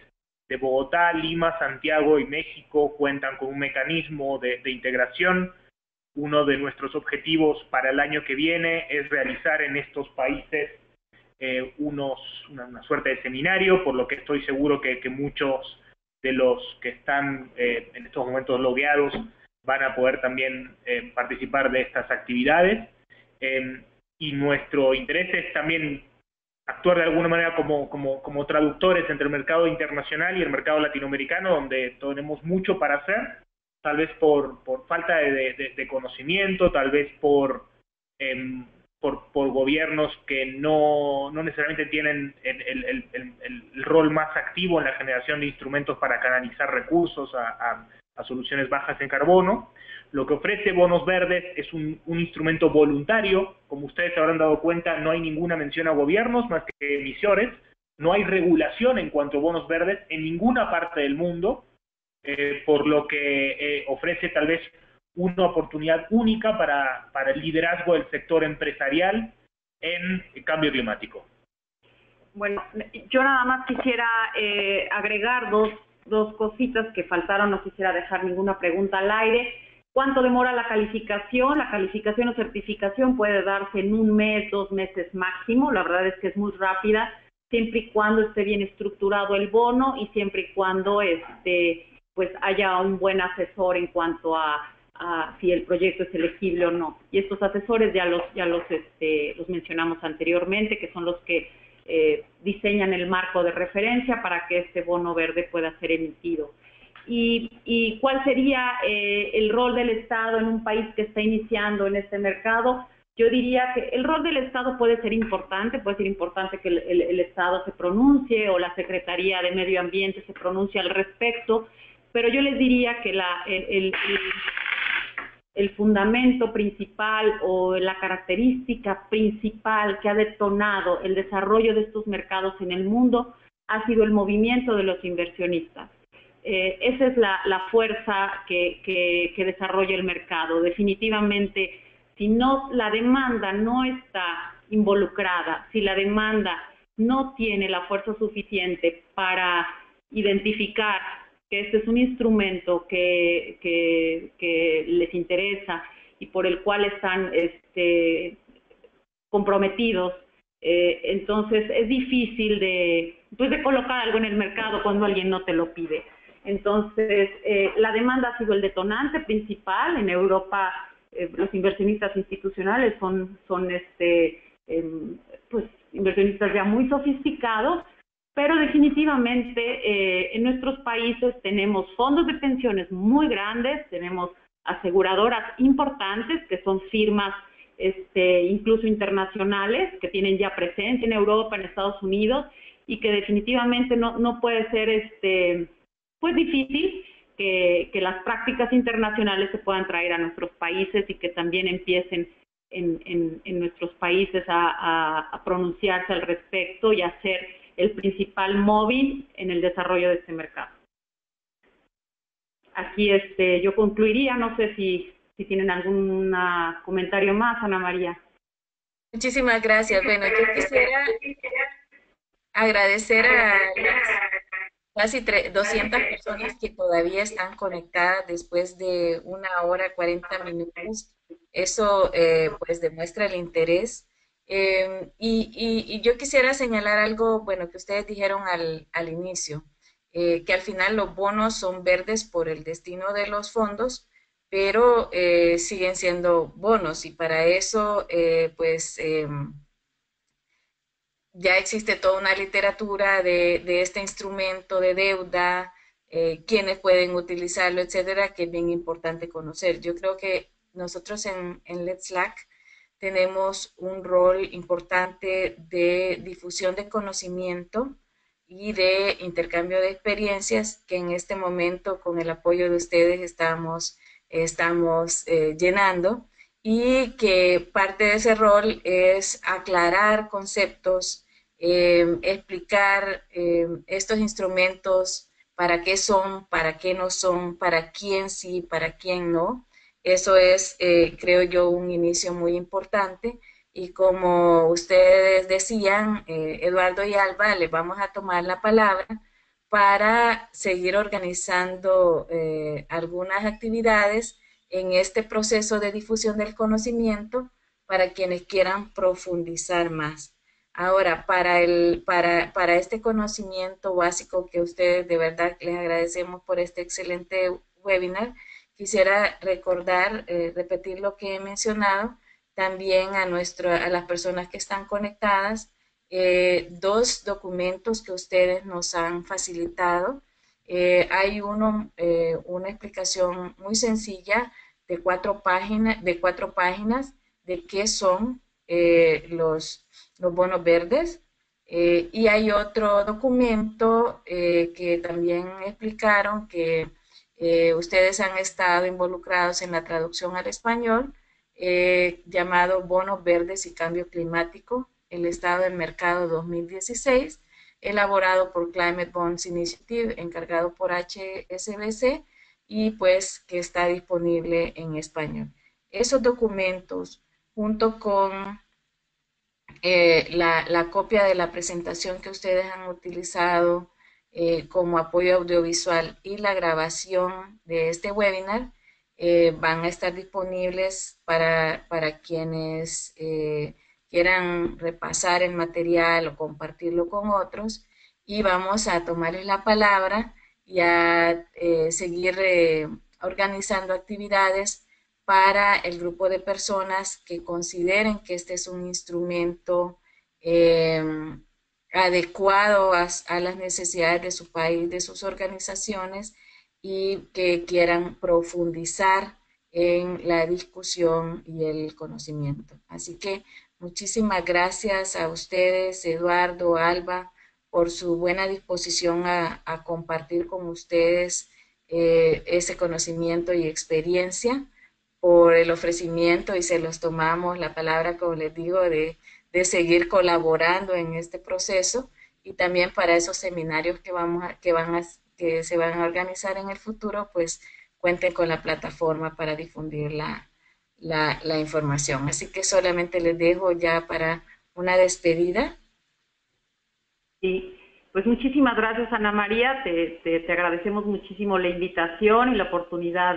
Speaker 2: de Bogotá, Lima, Santiago y México cuentan con un mecanismo de integración. Uno de nuestros objetivos para el año que viene es realizar en estos países una suerte de seminario, por lo que estoy seguro que muchos de los que están en estos momentos logueados van a poder también participar de estas actividades. Y nuestro interés es también actuar de alguna manera como traductores entre el mercado internacional y el mercado latinoamericano, donde tenemos mucho para hacer, tal vez por falta de conocimiento, tal vez por gobiernos que no necesariamente tienen el rol más activo en la generación de instrumentos para canalizar recursos a soluciones bajas en carbono. Lo que ofrece Bonos Verdes es un instrumento voluntario. Como ustedes se habrán dado cuenta, no hay ninguna mención a gobiernos más que emisores. No hay regulación en cuanto a bonos verdes en ninguna parte del mundo, por lo que ofrece tal vez una oportunidad única para el liderazgo del sector empresarial en el cambio climático.
Speaker 3: Bueno, yo nada más quisiera agregar dos cositas que faltaron, no quisiera dejar ninguna pregunta al aire. ¿Cuánto demora la calificación? La calificación o certificación puede darse en 1 mes, 2 meses máximo. La verdad es que es muy rápida, siempre y cuando esté bien estructurado el bono y siempre y cuando pues haya un buen asesor en cuanto a si el proyecto es elegible o no. Y estos asesores ya los mencionamos anteriormente, que son los que diseñan el marco de referencia para que este bono verde pueda ser emitido. ¿Y cuál sería el rol del Estado en un país que está iniciando en este mercado? Yo diría que el rol del Estado puede ser importante que el Estado se pronuncie o la Secretaría de Medio Ambiente se pronuncie al respecto, pero yo les diría que el fundamento principal o la característica principal que ha detonado el desarrollo de estos mercados en el mundo ha sido el movimiento de los inversionistas. Esa es la fuerza que desarrolla el mercado. Definitivamente, si la demanda no está involucrada, si la demanda no tiene la fuerza suficiente para identificar que este es un instrumento que les interesa y por el cual están comprometidos, entonces es difícil de colocar algo en el mercado cuando alguien no te lo pide. Entonces, la demanda ha sido el detonante principal. En Europa, los inversionistas institucionales son inversionistas ya muy sofisticados, pero definitivamente en nuestros países tenemos fondos de pensiones muy grandes, tenemos aseguradoras importantes que son firmas incluso internacionales que tienen ya presencia en Europa, en Estados Unidos, y que definitivamente no puede ser pues difícil que las prácticas internacionales se puedan traer a nuestros países y que también empiecen en nuestros países a pronunciarse al respecto y a ser el principal móvil en el desarrollo de este mercado. Aquí yo concluiría, no sé si tienen algún comentario más, Ana María.
Speaker 1: Muchísimas gracias. Bueno, yo quisiera agradecer a las casi 200 personas que todavía están conectadas después de 1 hora 40 minutos. Eso pues demuestra el interés. Y yo quisiera señalar algo, bueno, que ustedes dijeron al inicio, que al final los bonos son verdes por el destino de los fondos, pero siguen siendo bonos y para eso ya existe toda una literatura de este instrumento de deuda, quiénes pueden utilizarlo, etcétera, que es bien importante conocer. Yo creo que nosotros en Let's Slack tenemos un rol importante de difusión de conocimiento y de intercambio de experiencias que en este momento con el apoyo de ustedes estamos llenando y que parte de ese rol es aclarar conceptos, explicar estos instrumentos, para qué son, para qué no son, para quién sí, para quién no. Eso es, creo yo, un inicio muy importante y como ustedes decían, Eduardo y Alba, les vamos a tomar la palabra para seguir organizando algunas actividades en este proceso de difusión del conocimiento para quienes quieran profundizar más. Ahora, para este conocimiento básico que ustedes de verdad les agradecemos por este excelente webinar, quisiera recordar, repetir lo que he mencionado, también a las personas que están conectadas, 2 documentos que ustedes nos han facilitado. Hay una explicación muy sencilla de 4 páginas de qué son los bonos verdes. Y hay otro documento que también explicaron que ustedes han estado involucrados en la traducción al español, llamado Bonos Verdes y Cambio Climático, el estado del mercado 2016, elaborado por Climate Bonds Initiative, encargado por HSBC, y pues que está disponible en español. Esos documentos, junto con la copia de la presentación que ustedes han utilizado como apoyo audiovisual y la grabación de este webinar, van a estar disponibles para quienes quieran repasar el material o compartirlo con otros, y vamos a tomarles la palabra y a seguir organizando actividades para el grupo de personas que consideren que este es un instrumento eh, adecuado a las necesidades de su país, de sus organizaciones, y que quieran profundizar en la discusión y el conocimiento. Así que muchísimas gracias a ustedes, Eduardo, Alba, por su buena disposición a compartir con ustedes ese conocimiento y experiencia, por el ofrecimiento, y se los tomamos la palabra, como les digo, de seguir colaborando en este proceso, y también para esos seminarios que se van a organizar en el futuro, pues cuenten con la plataforma para difundir la información. Así que solamente les dejo ya para una despedida.
Speaker 3: Sí, pues muchísimas gracias, Ana María. Te agradecemos muchísimo la invitación y la oportunidad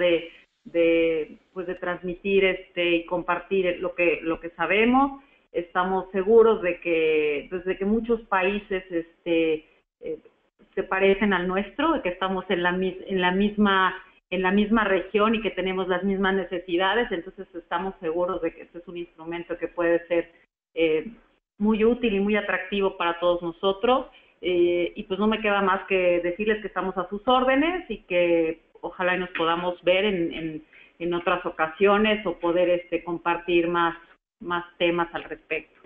Speaker 3: pues de transmitir y compartir lo que sabemos. Estamos seguros de que desde que muchos países se parecen al nuestro, de que estamos en la misma región y que tenemos las mismas necesidades. Entonces estamos seguros de que este es un instrumento que puede ser muy útil y muy atractivo para todos nosotros, y pues no me queda más que decirles que estamos a sus órdenes y que ojalá nos podamos ver en otras ocasiones, o poder compartir más temas al respecto.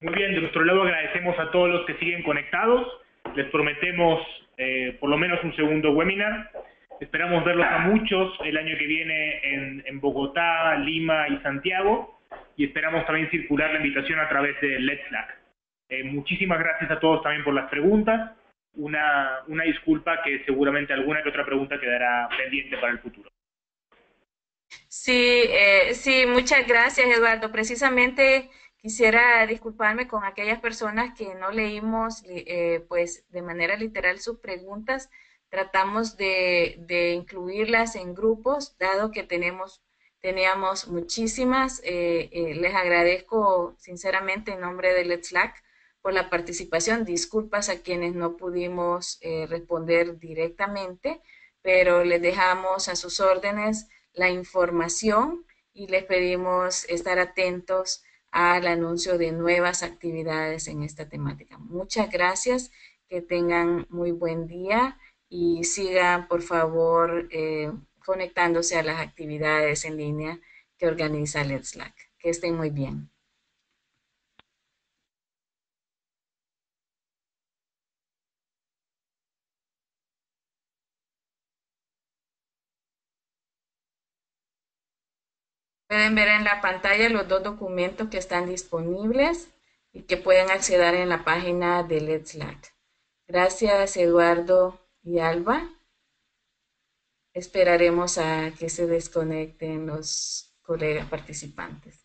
Speaker 2: Muy bien, de nuestro lado agradecemos a todos los que siguen conectados. Les prometemos por lo menos un segundo webinar. Esperamos verlos a muchos el año que viene en Bogotá, Lima y Santiago, y esperamos también circular la invitación a través de Let's Slack. Muchísimas gracias a todos también por las preguntas. Una disculpa, que seguramente alguna que otra pregunta quedará pendiente para el futuro.
Speaker 1: Sí, sí, muchas gracias, Eduardo. Precisamente quisiera disculparme con aquellas personas que no leímos pues de manera literal sus preguntas. Tratamos de incluirlas en grupos, dado que teníamos muchísimas. Les agradezco sinceramente en nombre de Let's Slack por la participación. Disculpas a quienes no pudimos responder directamente, pero les dejamos a sus órdenes la información, y les pedimos estar atentos al anuncio de nuevas actividades en esta temática. Muchas gracias, que tengan muy buen día, y sigan por favor conectándose a las actividades en línea que organiza Let's Slack. Que estén muy bien. Pueden ver en la pantalla los dos documentos que están disponibles y que pueden acceder en la página de Let's Slack. Gracias, Eduardo y Alba. Esperaremos a que se desconecten los colegas participantes.